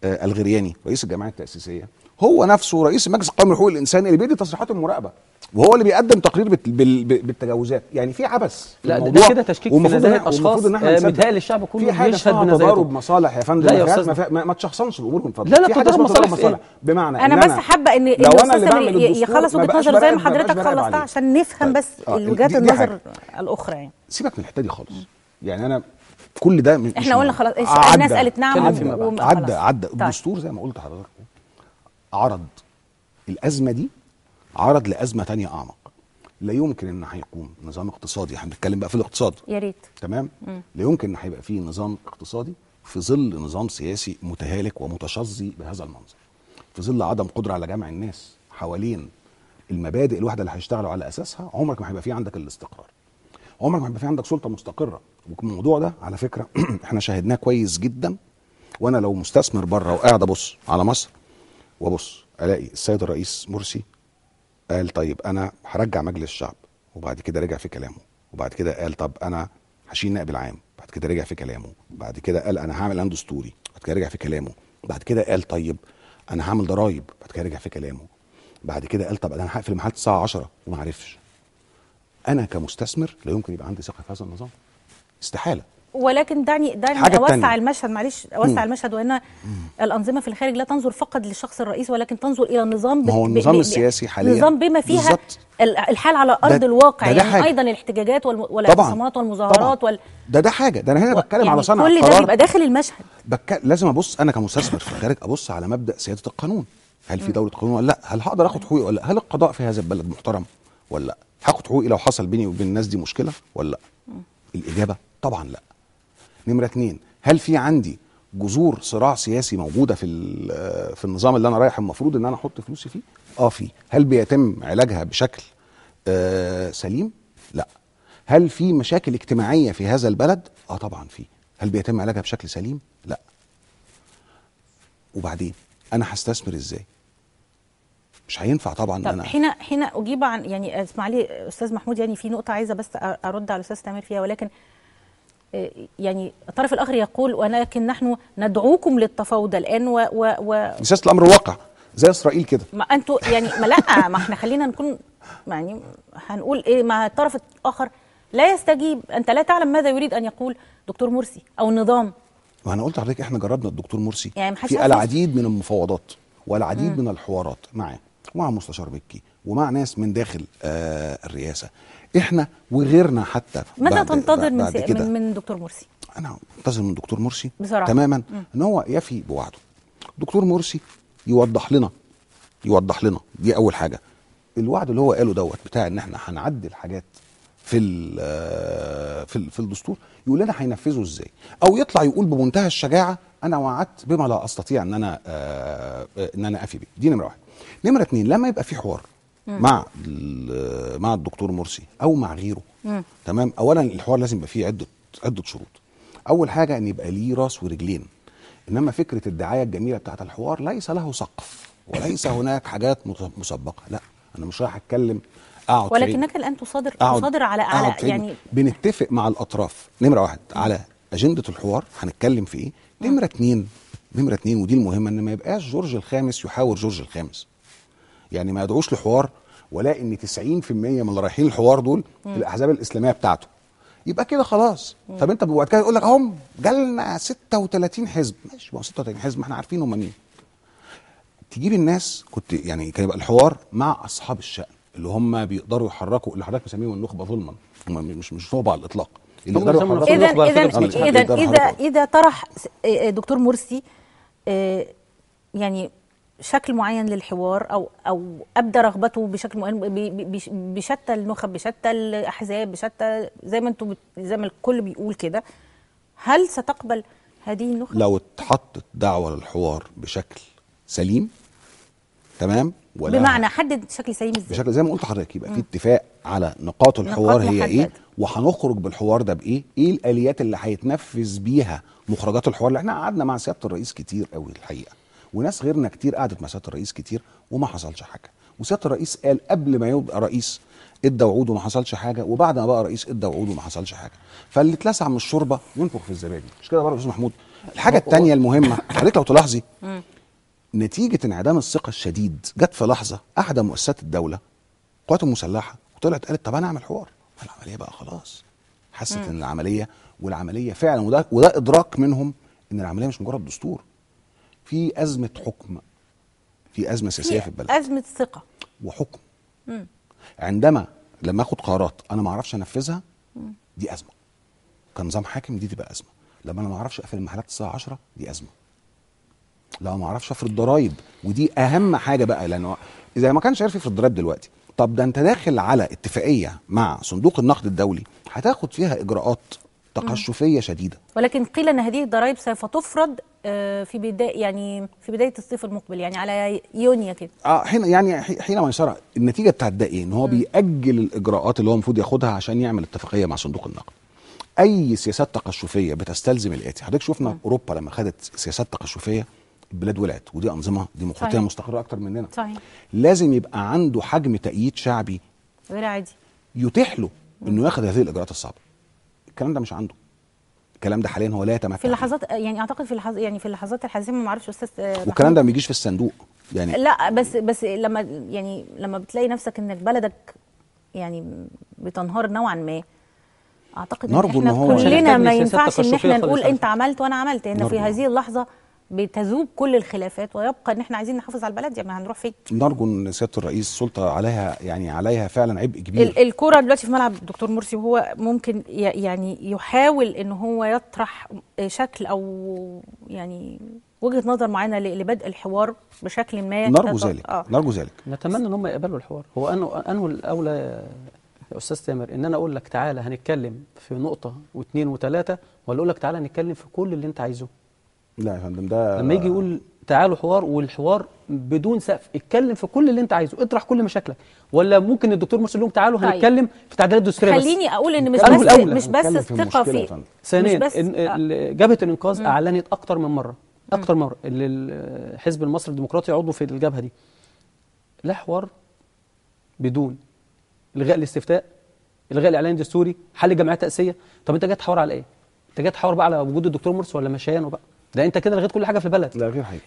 الغرياني رئيس الجمعية التأسيسية، هو نفسه رئيس المجلس القومي لحقوق الإنسان اللي بيدي تصريحات المراقبة، وهو اللي بيقدم تقرير بالتجاوزات. يعني في عبث. لا ده كده تشكيك في نزاهة اشخاص. متهيألي الشعب كله بيشهد بنزاهته. تضارب مصالح يا فندم. لا يا استاذ ما تشخصنش الامور من فضلك. لا تضارب مصالح. بمعنى انا بس حابه ان الاستاذ يخلص وجهه نظر زي ما حضرتك خلصتها عشان نفهم بس وجهات النظر الاخرى. يعني سيبك من الحته دي خالص. يعني انا كل ده احنا قلنا خلاص الناس قالت نعم عدى الدستور زي ما قلت لحضرتك عرض الازمه دي، عرض لازمه ثانيه اعمق. لا يمكن ان هيقوم نظام اقتصادي، احنا بنتكلم بقى في الاقتصاد، يا ريت، تمام. لا يمكن ان هيبقى فيه نظام اقتصادي في ظل نظام سياسي متهالك ومتشظي بهذا المنظر، في ظل عدم قدره على جمع الناس حوالين المبادئ الواحده اللي هيشتغلوا على اساسها. عمرك ما هيبقى فيه عندك الاستقرار، عمرك ما هيبقى فيه عندك سلطه مستقره. والموضوع ده على فكره احنا شاهدناه كويس جدا. وانا لو مستثمر بره وقاعد ابص على مصر وابص الاقي السيد الرئيس مرسي قال طيب انا هرجع مجلس الشعب، وبعد كده رجع في كلامه، وبعد كده قال طب انا هشيل نائب العام، بعد كده رجع في كلامه، بعد كده قال انا هعمل قانون دستوري، بعد كده رجع في كلامه، بعد كده قال طيب انا هعمل ضرايب، بعد كده رجع في كلامه، بعد كده قال طب انا هقفل المحلات الساعه 10 وما عرفش. انا كمستثمر لا يمكن يبقى عندي ثقه في هذا النظام، استحاله. ولكن دعني اوسع المشهد، معلش اوسع المشهد، وان الانظمه في الخارج لا تنظر فقط للشخص الرئيس ولكن تنظر الى النظام. ما هو النظام السياسي حاليا نظام بما فيها بالزبط. الحال على ارض الواقع. يعني حاجة. ايضا الاحتجاجات والاعتصامات والمظاهرات ده حاجه. ده انا هنا بتكلم يعني على صنع كل ده بيبقى داخل المشهد. لازم ابص انا كمستثمر في الخارج، ابص على مبدا سياده القانون. هل في دوله قانون ولا لا؟ هل هقدر اخد حقوقي ولا لا؟ هل القضاء في هذا البلد محترم ولا لا؟ هاخد حقوقي لو حصل بيني وبين الناس دي مشكله ولا لا؟ الاجابه طبعا لا. نمرة 2، هل في عندي جذور صراع سياسي موجودة في النظام اللي أنا رايح المفروض إن أنا أحط فلوسي فيه؟ في. هل بيتم علاجها بشكل سليم؟ لا. هل في مشاكل اجتماعية في هذا البلد؟ طبعا في. هل بيتم علاجها بشكل سليم؟ لا. وبعدين أنا هستثمر إزاي؟ مش هينفع طبعا. طب أنا حين أجيب عن، يعني اسمع لي أستاذ محمود، يعني في نقطة عايزة بس أرد على الأستاذ تامر فيها، ولكن يعني الطرف الآخر يقول ولكن نحن ندعوكم للتفاوض الآن سياسة الأمر الواقع زي إسرائيل كده. ما أنتوا يعني لا ما احنا خلينا نكون يعني هنقول إيه، مع الطرف الآخر لا يستجيب. أنت لا تعلم ماذا يريد أن يقول دكتور مرسي أو النظام. وأنا قلت لحضرتك إحنا جربنا الدكتور مرسي يعني في العديد من المفاوضات والعديد من الحوارات معاه ومع مستشار مكي ومع ناس من داخل الرئاسة. احنا وغيرنا حتى. ماذا تنتظر من دكتور مرسي؟ انا انتظر من دكتور مرسي بصراحة تماما ان هو يفي بوعده. دكتور مرسي يوضح لنا دي اول حاجه. الوعد اللي هو قاله دوت بتاع ان احنا هنعدل حاجات في الدستور، يقول لنا هينفذه ازاي، او يطلع يقول بمنتهى الشجاعه انا وعدت بما لا استطيع ان انا افي بيه. دي نمره 1. نمره 2، لما يبقى في حوار مع الدكتور مرسي او مع غيره، تمام. اولا الحوار لازم يبقى فيه عده شروط. اول حاجه ان يبقى ليه راس ورجلين، انما فكره الدعايه الجميله بتاعت الحوار ليس له سقف وليس هناك حاجات مسبقه. لا، انا مش رايح اتكلم اقعد ولكنك الان تصادر على يعني بنتفق مع الاطراف. نمره واحد على اجنده الحوار هنتكلم في ايه. نمره اتنين ودي المهمه، ان ما يبقاش جورج الخامس يحاور جورج الخامس. يعني ما يدعوش لحوار ولا ان 90% من اللي رايحين الحوار دول الاحزاب الاسلاميه بتاعته، يبقى كده خلاص. طب انت بعد كده يقول لك هم جالنا 36 حزب. ماشي، ما هو 36 حزب ما احنا عارفين هم مين. تجيب الناس، كنت يعني كان يبقى الحوار مع اصحاب الشأن اللي هم بيقدروا يحركوا، اللي حضرتك مسميهم النخبه ظلما، هم مش نخبه على الاطلاق، اللي يقدروا يحركوا. اذا طرح دكتور مرسي يعني شكل معين للحوار او ابدى رغبته بشكل معين بشتى النخب، بشتى الاحزاب، بشتى زي ما الكل بيقول كده، هل ستقبل هذه النخب؟ لو اتحطت دعوه للحوار بشكل سليم تمام، بمعنى حدد شكل سليم ازاي؟ بشكل زي ما قلت لحضرتك، يبقى في اتفاق على نقاط الحوار هي ايه، وهنخرج بالحوار ده بايه، ايه الاليات اللي هيتنفذ بيها مخرجات الحوار. اللي احنا قعدنا مع سياده الرئيس كتير قوي الحقيقه، وناس غيرنا كتير قعدت مع سياده الرئيس كتير وما حصلش حاجه. وسياده الرئيس قال قبل ما يبقى رئيس ادى وعود وما حصلش حاجه، وبعد ما بقى رئيس ادى وعود وما حصلش حاجه. فاللي اتلسع من الشوربه ينفخ في الزبادي، مش كده برضه يا استاذ محمود؟ الحاجه الثانيه المهمه حضرتك لو تلاحظي، نتيجه انعدام الثقه الشديد جت في لحظه احدى مؤسسات الدوله القوات المسلحه وطلعت قالت طب انا اعمل حوار. العمليه بقى خلاص حست ان العمليه فعلا، وده ادراك منهم ان العمليه مش مجرد دستور، في ازمه حكم، في ازمه سياسيه في البلد، ازمه ثقه وحكم. لما اخد قرارات انا ما اعرفش انفذها، دي ازمه. كنظام حاكم دي تبقى ازمه. لما انا ما اعرفش اقفل المحلات الساعه 10 دي ازمه. لو ما اعرفش افرض ضرايب، ودي اهم حاجه بقى، لانه اذا ما كانش عارف يفرض ضرايب دلوقتي، طب ده انت داخل على اتفاقيه مع صندوق النقد الدولي هتاخد فيها اجراءات تقشفيه شديده. ولكن قيل ان هذه الضرائب سوف تفرض في بدايه الصيف المقبل، يعني على يونيو كده. حينما يصير النتيجه بتاعت ده ايه؟ ان هو بيأجل الاجراءات اللي هو المفروض ياخدها عشان يعمل اتفاقيه مع صندوق النقد. اي سياسات تقشفيه بتستلزم الاتي. حضرتك شفنا اوروبا لما خدت سياسات تقشفيه البلاد ولعت، ودي انظمه ديمقراطيه مستقره اكتر مننا. صحيح. لازم يبقى عنده حجم تأييد شعبي غير عادي يتيح له انه ياخد هذه الاجراءات الصعبه. الكلام ده مش عنده. الكلام ده حاليا هو لا يتمتع في اللحظات، يعني اعتقد في اللحظات الحاسمه، ما اعرفش استاذ والكلام ده ما بيجيش في الصندوق يعني. لا بس لما بتلاقي نفسك انك بلدك يعني بتنهار نوعا ما، اعتقد ان احنا كلنا ما ينفعش ان احنا نقول انت عملت وانا عملت، ان في هذه اللحظه بتذوب كل الخلافات ويبقى ان احنا عايزين نحافظ على البلد. يعني هنروح فين؟ نرجو ان سياده الرئيس سلطه عليها فعلا عبء كبير. الكره دلوقتي في ملعب الدكتور مرسي، وهو ممكن يعني يحاول ان هو يطرح شكل او يعني وجهه نظر معينه لبدء الحوار بشكل ما. نرجو ذلك. نتمنى ان هم يقبلوا الحوار. هو انه الاولى يا استاذ تامر ان انا اقول لك تعالى هنتكلم في نقطه واثنين وثلاثه، ولا اقول لك تعالى نتكلم في كل اللي انت عايزه؟ لا يا فندم، ده لما يجي يقول تعالوا حوار، والحوار بدون سقف، اتكلم في كل اللي انت عايزه، اطرح كل مشاكلك. ولا ممكن الدكتور مرسي يقول لهم تعالوا هنتكلم في تعديلات دستوريه بس. خليني اقول ان مش بس الثقه في ثانيا جبهه الانقاذ اعلنت اكتر من مره اللي الحزب المصري الديمقراطي عضو في الجبهه دي، لا حوار بدون الغاء الاستفتاء، الغاء الاعلان الدستوري، حل الجمعيات التاسيسيه. طب انت جاي تحاور على ايه؟ انت جاي تحاور بقى على وجود الدكتور مرسي ولا مشيانه بقى؟ ده انت كده لغيت كل حاجه في البلد. لا غير حقيقي.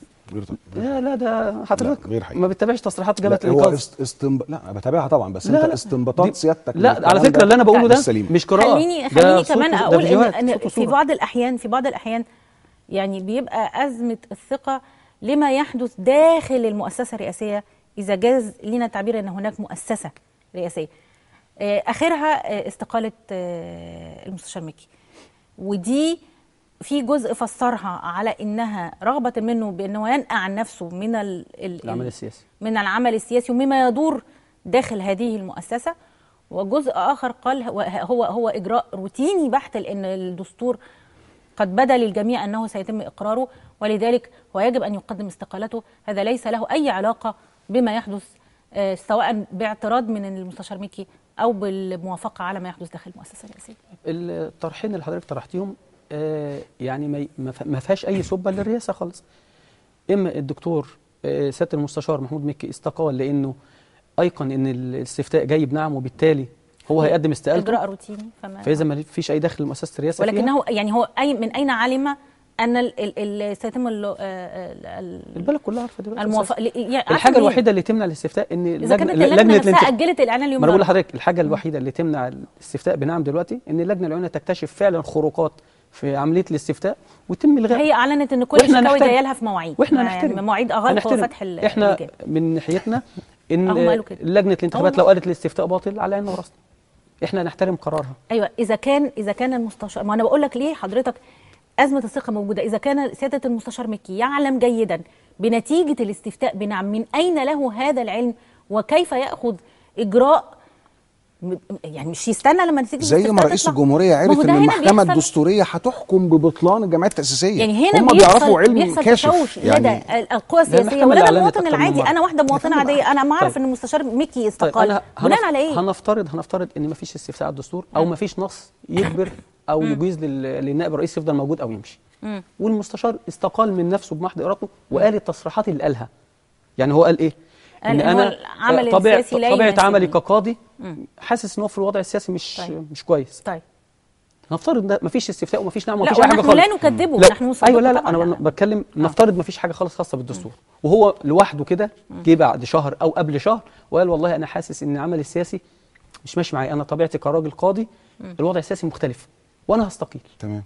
لا ده حضرتك ما بتتابعش تصريحات جبهه الانقاذ. لا بتابعها طبعا، بس انت استنباطات سيادتك. لا على فكره اللي انا بقوله ده مش قراءه. خليني كمان اقول ان في بعض الاحيان يعني بيبقى ازمه الثقه لما يحدث داخل المؤسسه الرئاسيه، اذا جاز لنا التعبير ان هناك مؤسسه رئاسيه. اخرها استقاله المستشار مكي، ودي في جزء فسرها على انها رغبه منه بانه ينأى عن نفسه من العمل السياسي ومما يدور داخل هذه المؤسسه، وجزء اخر قال هو اجراء روتيني بحت، لان الدستور قد بدا للجميع انه سيتم اقراره، ولذلك هو يجب ان يقدم استقالته. هذا ليس له اي علاقه بما يحدث، سواء باعتراض من المستشار مكي او بالموافقه على ما يحدث داخل المؤسسه الرئاسيه. الطرحين اللي حضرتك طرحتيهم يعني ما فيهاش اي سبه للرئاسه خالص. اما الدكتور سياده المستشار محمود مكي استقال لانه ايقن ان الاستفتاء جاي بنعم، وبالتالي هو هيقدم استقالته اجراء روتيني، فاذا ما فيش اي دخل لمؤسسه الرئاسه ولكنه يعني هو من اين علم ان سيتم البلد كلها عارفه دلوقتي الحاجه الوحيده اللي تمنع الاستفتاء ان اذا كانت اللجنه نفسها اجلت الاعلان اليوم. ما انا بقول لحضرتك الحاجه الوحيده اللي تمنع الاستفتاء بنعم دلوقتي ان اللجنه العليا تكتشف فعلا خروقات في عمليه الاستفتاء ويتم الغاء. هي اعلنت ان كل الشكاوي جايه لها في مواعيد، واحنا نحترم يعني مواعيد اغلق وفتح احنا من ناحيتنا ان لجنه الانتخابات لو قالت الاستفتاء باطل على عيننا وراسنا، احنا نحترم قرارها. ايوه اذا كان المستشار، ما انا بقول لك ليه حضرتك أزمة الثقة موجودة. إذا كان سيادة المستشار مكي يعلم جيدا بنتيجة الاستفتاء بنعم، من أين له هذا العلم وكيف يأخذ إجراء؟ يعني مش يستنى لما نتيجة زي ما رئيس الجمهورية عرف ان المحكمة الدستورية هتحكم ببطلان الجمعية التأسيسية، يعني هنا هم بيعرفوا علم كاشف يعني لدى القوى السياسية ولدى المواطن العادي. أنا واحدة مواطنة عادية، أنا ما أعرف ان المستشار مكي استقال بناء على إيه؟ هنفترض ان ما فيش استفتاء على الدستور او ما فيش نص يجبر او يجيز للنائب الرئيس يفضل موجود او يمشي، والمستشار استقال من نفسه بمحض ارادته وقال التصريحات اللي قالها. يعني هو قال ايه؟ ان انا طبيعه عملي كقاضي حاسس ان هو في الوضع السياسي مش كويس. طيب نفترض ده مفيش استفتاء ومفيش نعم ومفيش اي حاجه خالص. لا نكذبه، نحن ايوه لا انا بتكلم نفترض مفيش حاجه خالص خاصه بالدستور، وهو لوحده كده جه بعد شهر او قبل شهر وقال والله انا حاسس ان عملي السياسي مش ماشي معايا، انا طبيعتي كراجل قاضي الوضع السياسي مختلف وانا هستقيل. تمام.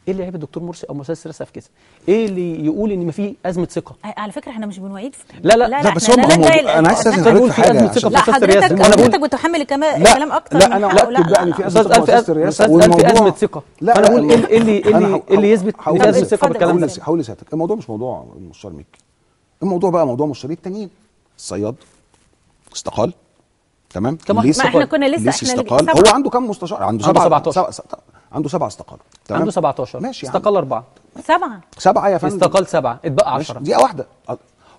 ايه اللي عيب الدكتور مرسي او مؤسسه الرئاسه في كده؟ ايه اللي يقول ان ما في ازمه ثقه؟ على فكره احنا مش بنوعيد لا بس هو انا عايز استاذن حضرتك في حاجه. لا حضرتك بتحمل الكلام اكتر. لا انا اؤكد بقى ان في ازمه الرئاسه والموضوع في ازمه ثقه. انا بقول ايه اللي يثبت ان في ازمه ثقه بالكلام ده؟ حاول سيادتك، الموضوع مش موضوع المستشار مكي، الموضوع بقى موضوع مستشارين التانيين. الصياد استقال، تمام؟ ما احنا كنا لسه استقال. هو عنده كام مستشار؟ عنده 17. عنده 7 استقالوا. عنده 17 ماشي، استقال 4. 7 يا فندم استقال 7 اتبقى 10. دقيقة واحدة،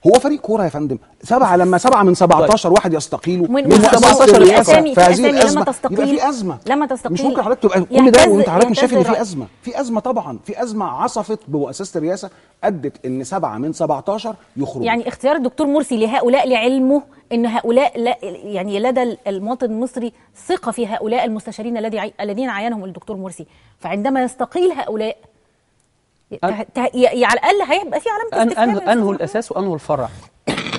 هو فريق كورة يا فندم. 7 لما 7 من 17 واحد يستقيلوا من 17 الرئاسة في هذه الأزمة يبقى في أزمة. لما تستقيل مش ممكن حضرتك تبقى كل ده وأنت حضرتك مش شايف إن في أزمة. في أزمة طبعا، في أزمة عصفت بمؤسسة الرئاسة أدت إن 7 من 17 يخرجوا. يعني اختيار الدكتور مرسي لهؤلاء لعلمه ان هؤلاء لا، يعني لدى المواطن المصري ثقة في هؤلاء المستشارين الذين عينهم الدكتور مرسي، فعندما يستقيل هؤلاء على الاقل هيبقى في علامه استفهام. انه الاساس وانه الفرع.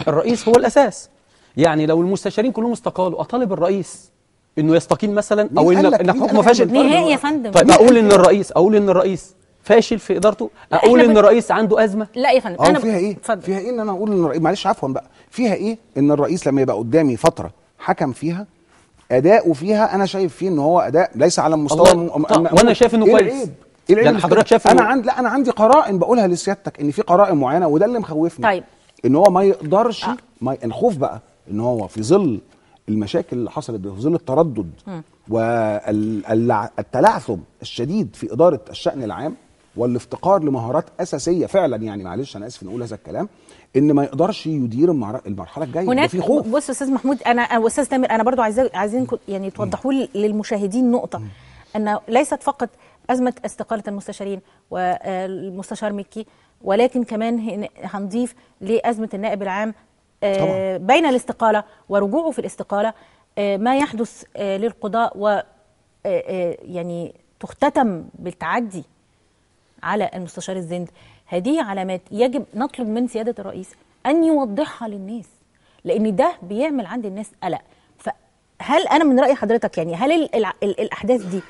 الرئيس هو الاساس. يعني لو المستشارين كلهم استقالوا اطالب الرئيس انه يستقيل مثلا او ان حكمه فاشل نهائي يا فندم. طيب اقول ان الرئيس فاشل في ادارته، اقول ان الرئيس عنده ازمه؟ لا يا فندم. انا فيها ايه؟ فيها ايه ان انا اقول ان الرئيس، معلش عفوا بقى، فيها ايه ان الرئيس لما يبقى قدامي فتره حكم فيها اداؤه فيها انا شايف فيه ان هو اداء ليس على المستوى وانا شايف انه كويس. يعني حضرتك شايف انا عندي قرائن بقولها لسيادتك ان في قرائن معينه، وده اللي مخوفني. طيب ان هو ما يقدرش الخوف بقى ان هو في ظل المشاكل اللي حصلت، في ظل التردد والتلعثم الشديد في اداره الشأن العام والافتقار لمهارات اساسيه فعلا، يعني معلش انا اسف ان اقول هذا الكلام، ان ما يقدرش يدير المرحله الجايه. هناك في خوف. بص استاذ محمود، انا واستاذ تامر، انا برضو عايزين يعني توضحوا للمشاهدين نقطه، ان ليست فقط ازمه استقاله المستشارين والمستشار مكي، ولكن كمان هنضيف لازمه النائب العام بين الاستقاله ورجوعه في الاستقاله، ما يحدث للقضاء و يعني تختتم بالتعدي على المستشار الزند. هذه علامات يجب نطلب من سيادة الرئيس أن يوضحها للناس، لأن ده بيعمل عند الناس قلق. فهل أنا من رأي حضرتك يعني هل الأحداث دي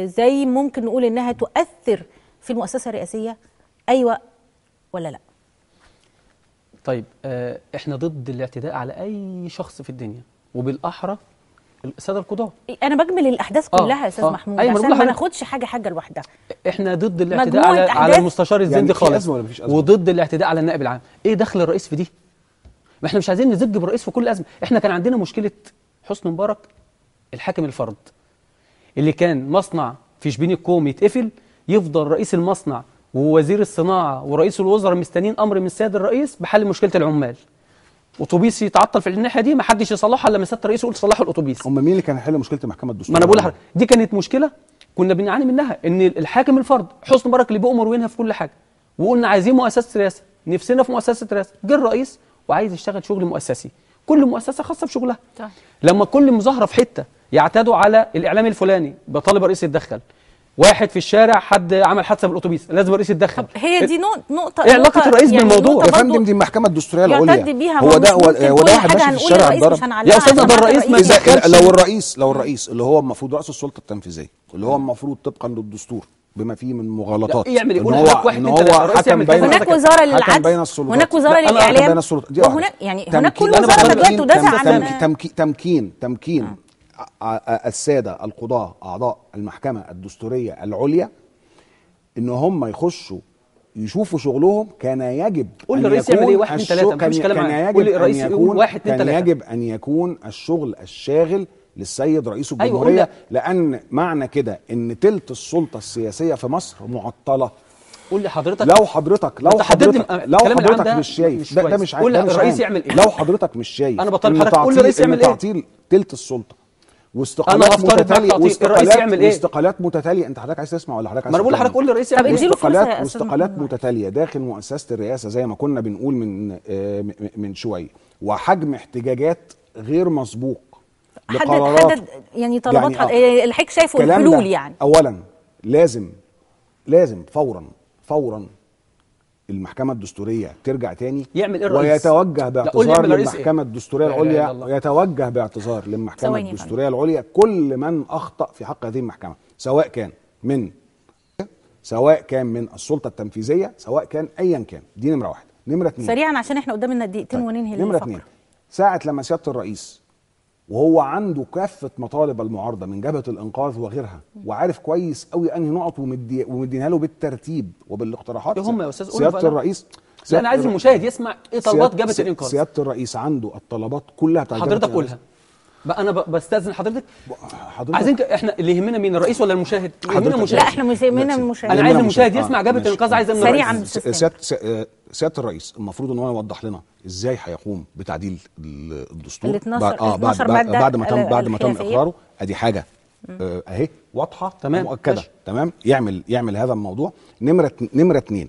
زي ممكن نقول إنها تؤثر في المؤسسة الرئاسية؟ أيوة ولا لا؟ طيب إحنا ضد الاعتداء على أي شخص في الدنيا، وبالأحرى الساده القضاه. انا بجمل الاحداث كلها يا استاذ محمود عشان ما ناخدش حاجه لوحدها. احنا ضد الاعتداء على المستشار الزندي خالص، وضد الاعتداء على النائب العام. ايه دخل الرئيس في دي؟ ما احنا مش عايزين نزج بالرئيس في كل ازمه. احنا كان عندنا مشكله حسني مبارك الحاكم الفرد اللي كان مصنع في شبين الكوم يتقفل، يفضل رئيس المصنع ووزير الصناعه ورئيس الوزراء مستنيين امر من السيد الرئيس بحل مشكله العمال. اتوبيس يتعطل في الناحيه دي ما حدش يصلحها الا لما سياده الرئيس يقول صلحوا الاتوبيس. هم مين اللي كان يحل مشكله المحكمه الدستوريه؟ ما انا بقول لحضرتك دي كانت مشكله كنا بنعاني منها، ان الحاكم الفرد حسني مبارك اللي بيأمر وينهى في كل حاجه، وقلنا عايزين مؤسسه رئاسه، نفسنا في مؤسسه رئاسه، جه الرئيس وعايز يشتغل شغل مؤسسي، كل مؤسسه خاصه بشغلها. لما كل مظاهره في حته يعتادوا على الاعلام الفلاني بطالب الرئيس يتدخل، واحد في الشارع حد عمل حادثه بالاتوبيس لازم الرئيس يتدخل. هي دي نقطه، ايه علاقه الرئيس يعني بالموضوع؟ يا فندم دي المحكمه الدستوريه العليا، هو ده واحد ماشي في الشارع اتضرب. يا استاذنا ده الرئيس ما يتدخلش. لو الرئيس اللي هو المفروض راس السلطه التنفيذيه، اللي هو المفروض طبقا للدستور بما فيه من مغالطات، يعمل ان هو حكم بين هناك وزاره للعدل، هناك وزاره للاعلام، وهناك يعني هناك كل وزاره دلوقتي تدافع عن تمكين الساده القضاه اعضاء المحكمه الدستوريه العليا ان هم يخشوا يشوفوا شغلهم. كان يجب قول للرئيس يعمل ايه؟ 1 2 3 مفيش كلام عنه. قول للرئيس يقول 1 2 3. كان يجب ان يكون الشغل الشاغل للسيد رئيس الجمهوريه. أيوة، لان معنى كده ان تلت السلطه السياسيه في مصر معطله. قول لي حضرتك، لو حضرتك مش شايف ده مش عارف الرئيس يعمل ايه. لو حضرتك مش شايف انا بطالب حضرتك قول للرئيس يعمل ايه. تعطيل تلت السلطه واستقالات متتاليه واستقالات متتاليه. انت حضرتك عايز تسمع ولا حضرتك عايز؟ ما انا بقول لحضرتك قول للرئيس يعمل ايه. واستقالات متتاليه داخل مؤسسه الرئاسه زي ما كنا بنقول من شويه، وحجم احتجاجات غير مسبوق حدد يعني طلبات يعني الحك شايفه الحلول. يعني اولا لازم فورا المحكمة الدستورية ترجع تاني يعمل إيه الرئيس؟ ويتوجه باعتذار للمحكمة الدستورية العليا، ويتوجه باعتذار للمحكمة الدستورية العليا كل من أخطأ في حق هذه المحكمة، سواء كان من السلطة التنفيذية، سواء كان أيا كان. دي نمرة واحد. نمرة 2 سريعا عشان احنا قدامنا دقيقتين وننهي الفقرة. نمرة 2 ساعة لما سيادة الرئيس وهو عنده كافة مطالب المعارضة من جبهة الإنقاذ وغيرها، وعارف كويس قوي أنهي نقط ومدينها له بالترتيب وبالاقتراحات. هم يا أستاذ سيادة الرئيس لا أنا عايز المشاهد يسمع إيه طلبات جبهة الإنقاذ. سيادة الرئيس عنده الطلبات كلها بتاعت حضرتك قولها بقى. أنا بستأذن حضرتك عايزين احنا اللي يهمنا مين، الرئيس ولا المشاهد؟ يهمنا المشاهد. لا احنا يهمنا المشاهد. أنا عايز المشاهد يسمع جبهة الإنقاذ عايزة من سريعا. سيادة الرئيس المفروض ان هو يوضح لنا ازاي هيقوم بتعديل الدستور بعد ما تم اقراره. ادي حاجه اهي واضحه مؤكده. تمام. يعمل هذا الموضوع. نمره 2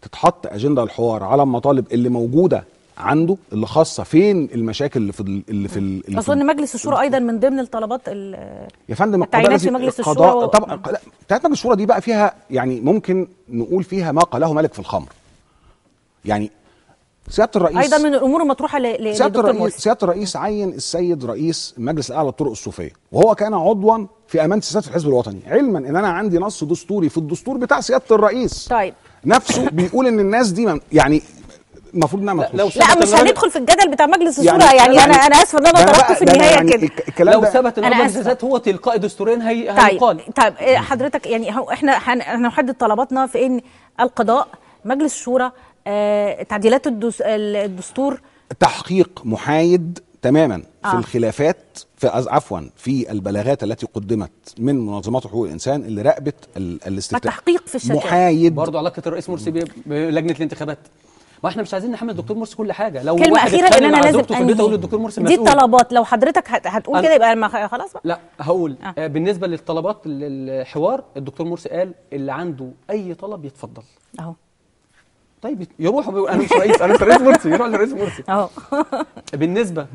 تتحط اجنده الحوار على المطالب اللي موجوده عنده، اللي خاصه فين المشاكل اللي في اظن مجلس الشورى ايضا من ضمن الطلبات يا فندم. التعيينات في مجلس الشورى طبعا بتاعت مجلس الشورى دي بقى فيها يعني ممكن نقول فيها ما قاله ملك في الخمر. يعني سيادة الرئيس ايضا من الامور المطروحه للدكتور مرسي. سيادة الرئيس عين السيد رئيس المجلس الاعلى للطرق الصوفيه، وهو كان عضوا في امانه السياسات في الحزب الوطني، علما ان انا عندي نص دستوري في الدستور بتاع سيادة الرئيس طيب نفسه بيقول ان الناس دي يعني المفروض نعمل لا مش هندخل في الجدل بتاع مجلس الشورى. يعني انا اسفه ان انا طرحته في النهايه يعني كده. لو ثبت ان مجلس السياسات هو تلقائي دستوريا هيقال. طيب حضرتك يعني احنا هنحدد طلباتنا في ان القضاء، مجلس الشورى، تعديلات الدستور، تحقيق محايد تماما في الخلافات في البلاغات التي قدمت من منظمات حقوق الانسان اللي راقبت الاستفتاء. التحقيق في الشتات محايد. برضه علاقه الرئيس مرسي بلجنه الانتخابات. ما احنا مش عايزين نحمل الدكتور مرسي كل حاجه. لو كلمه اخيره ان انا لازم اقول للدكتور مرسي دي الطلبات. لو حضرتك هتقول كده يبقى خلاص بقى. لا هقول بالنسبه للطلبات الحوار، الدكتور مرسي قال اللي عنده اي طلب يتفضل اهو. طيب يروح انا مش رئيس مرسي، يروح للرئيس مرسي اهو. بالنسبه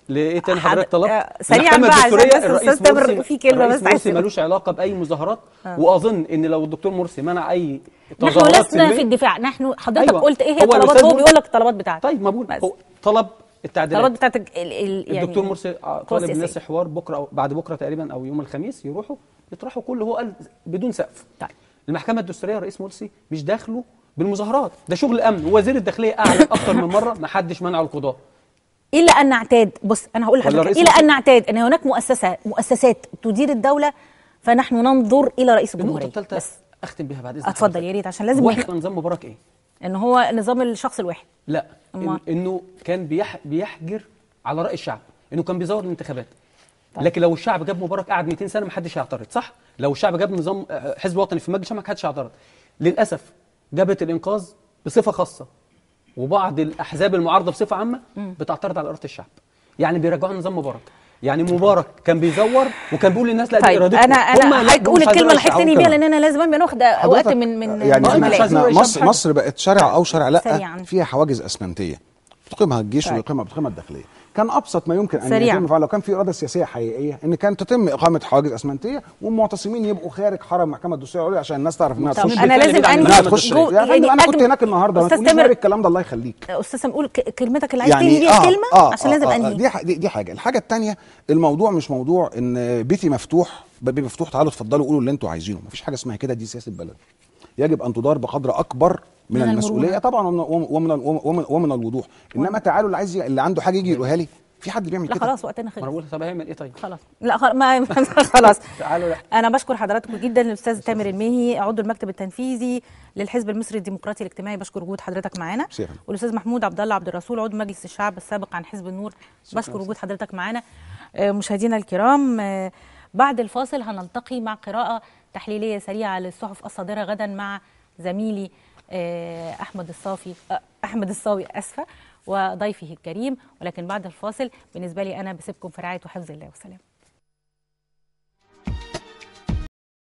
لايه تاني حضرتك طلب؟ سريعا بقى عشان الرئيس مرسي في كلمه بس مرسي ملوش علاقه باي مظاهرات. واظن ان لو الدكتور مرسي منع اي نحن لسنا في الدفاع. نحن حضرتك أيوة. قلت ايه هي الطلبات، هو بيقول لك الطلبات بتاعته. طيب ما بقول هو طلب التعديلات. الطلبات بتاعتك يعني الدكتور مرسي طالب الناس حوار بكره او بعد بكره تقريبا او يوم الخميس يروحوا يطرحوا كل هو قال بدون سقف. طيب المحكمه الدستوريه الرئيس مرسي مش داخله بالمظاهرات، ده شغل امن. ووزير الداخليه اعلن اكتر من مره ما حدش منعه القضاه. إلا أن نعتاد، بص أنا هقول لحضرتك، إلى أن نعتاد أن هناك مؤسسات تدير الدولة فنحن ننظر إلى رئيس الجمهورية. بس أختم بها بعد إذنك. اتفضل يا ريت عشان لازم واحد نظام مبارك إيه؟ إن هو نظام الشخص الواحد. لا إنه كان بيحجر على رأي الشعب، إنه كان بيزور الانتخابات. طيب. لكن لو الشعب جاب مبارك قعد 200 سنة ما حدش هيعترض، صح؟ لو الشعب جاب نظام حزب وطني في مجلس الشعب ما حدش هيعترض. للأسف جبهة الإنقاذ بصفة خاصة وبعض الأحزاب المعارضة بصفة عامة بتعترض على إرادة الشعب. يعني بيرجعوا نظام مبارك. يعني مبارك كان بيزور وكان بيقول للناس لا دي طيب ارادتكم. انا هقول الكلمه اللي هحتني بيها لان انا لازم ابقى واخده وقت من يعني زملائي. مصر بقت شارع او شارع لا سريعاً. فيها حواجز اسمنتيه بتقيمها الجيش طيب. وبتقيمها الداخليه. كان ابسط ما يمكن ان سريعاً. يتم فعله لو كان في اراده سياسيه حقيقيه ان كانت تتم اقامه حواجز اسمنتيه والمعتصمين يبقوا خارج حرم المحكمه الدستوريه العليا عشان الناس تعرف انها تخش. انا لازم انها تخش. يعني انا كنت هناك النهارده، ما أستاذ تقوليش تامر، غير الكلام ده الله يخليك. استاذ سامي قول كلمتك اللي عايز تنهي بيها الكلمه عشان لازم انهي. دي حاجه. الحاجه الثانيه، الموضوع مش موضوع ان بيتي مفتوح، بابي مفتوح، تعالوا اتفضلوا قولوا اللي انتوا عايزينه. مفيش حاجه اسمها كده، دي سياسه البلد يجب ان تدار بقدر اكبر من المسؤوليه طبعا ومن الوضوح. انما تعالوا اللي عايز اللي عنده حاجه يجي يقولها لي. في حد بيعمل كده؟ لا خلاص وقتنا خلص. انا بقول طب هيعمل ايه طيب؟ خلاص لا خلاص. تعالوا لا. انا بشكر حضراتكم جدا. الاستاذ تامر الميهي عضو المكتب التنفيذي للحزب المصري الديمقراطي الاجتماعي، بشكر وجود حضرتك معانا. والاستاذ محمود عبد الله عبد الرسول عضو مجلس الشعب السابق عن حزب النور، بشكر وجود حضرتك معانا. مشاهدينا الكرام، بعد الفاصل هنلتقي مع قراءه تحليليه سريعه للصحف الصادره غدا مع زميلي احمد الصاوي اسفه وضيفه الكريم. ولكن بعد الفاصل بالنسبه لي انا بسيبكم في رعايه وحفظ الله وسلام.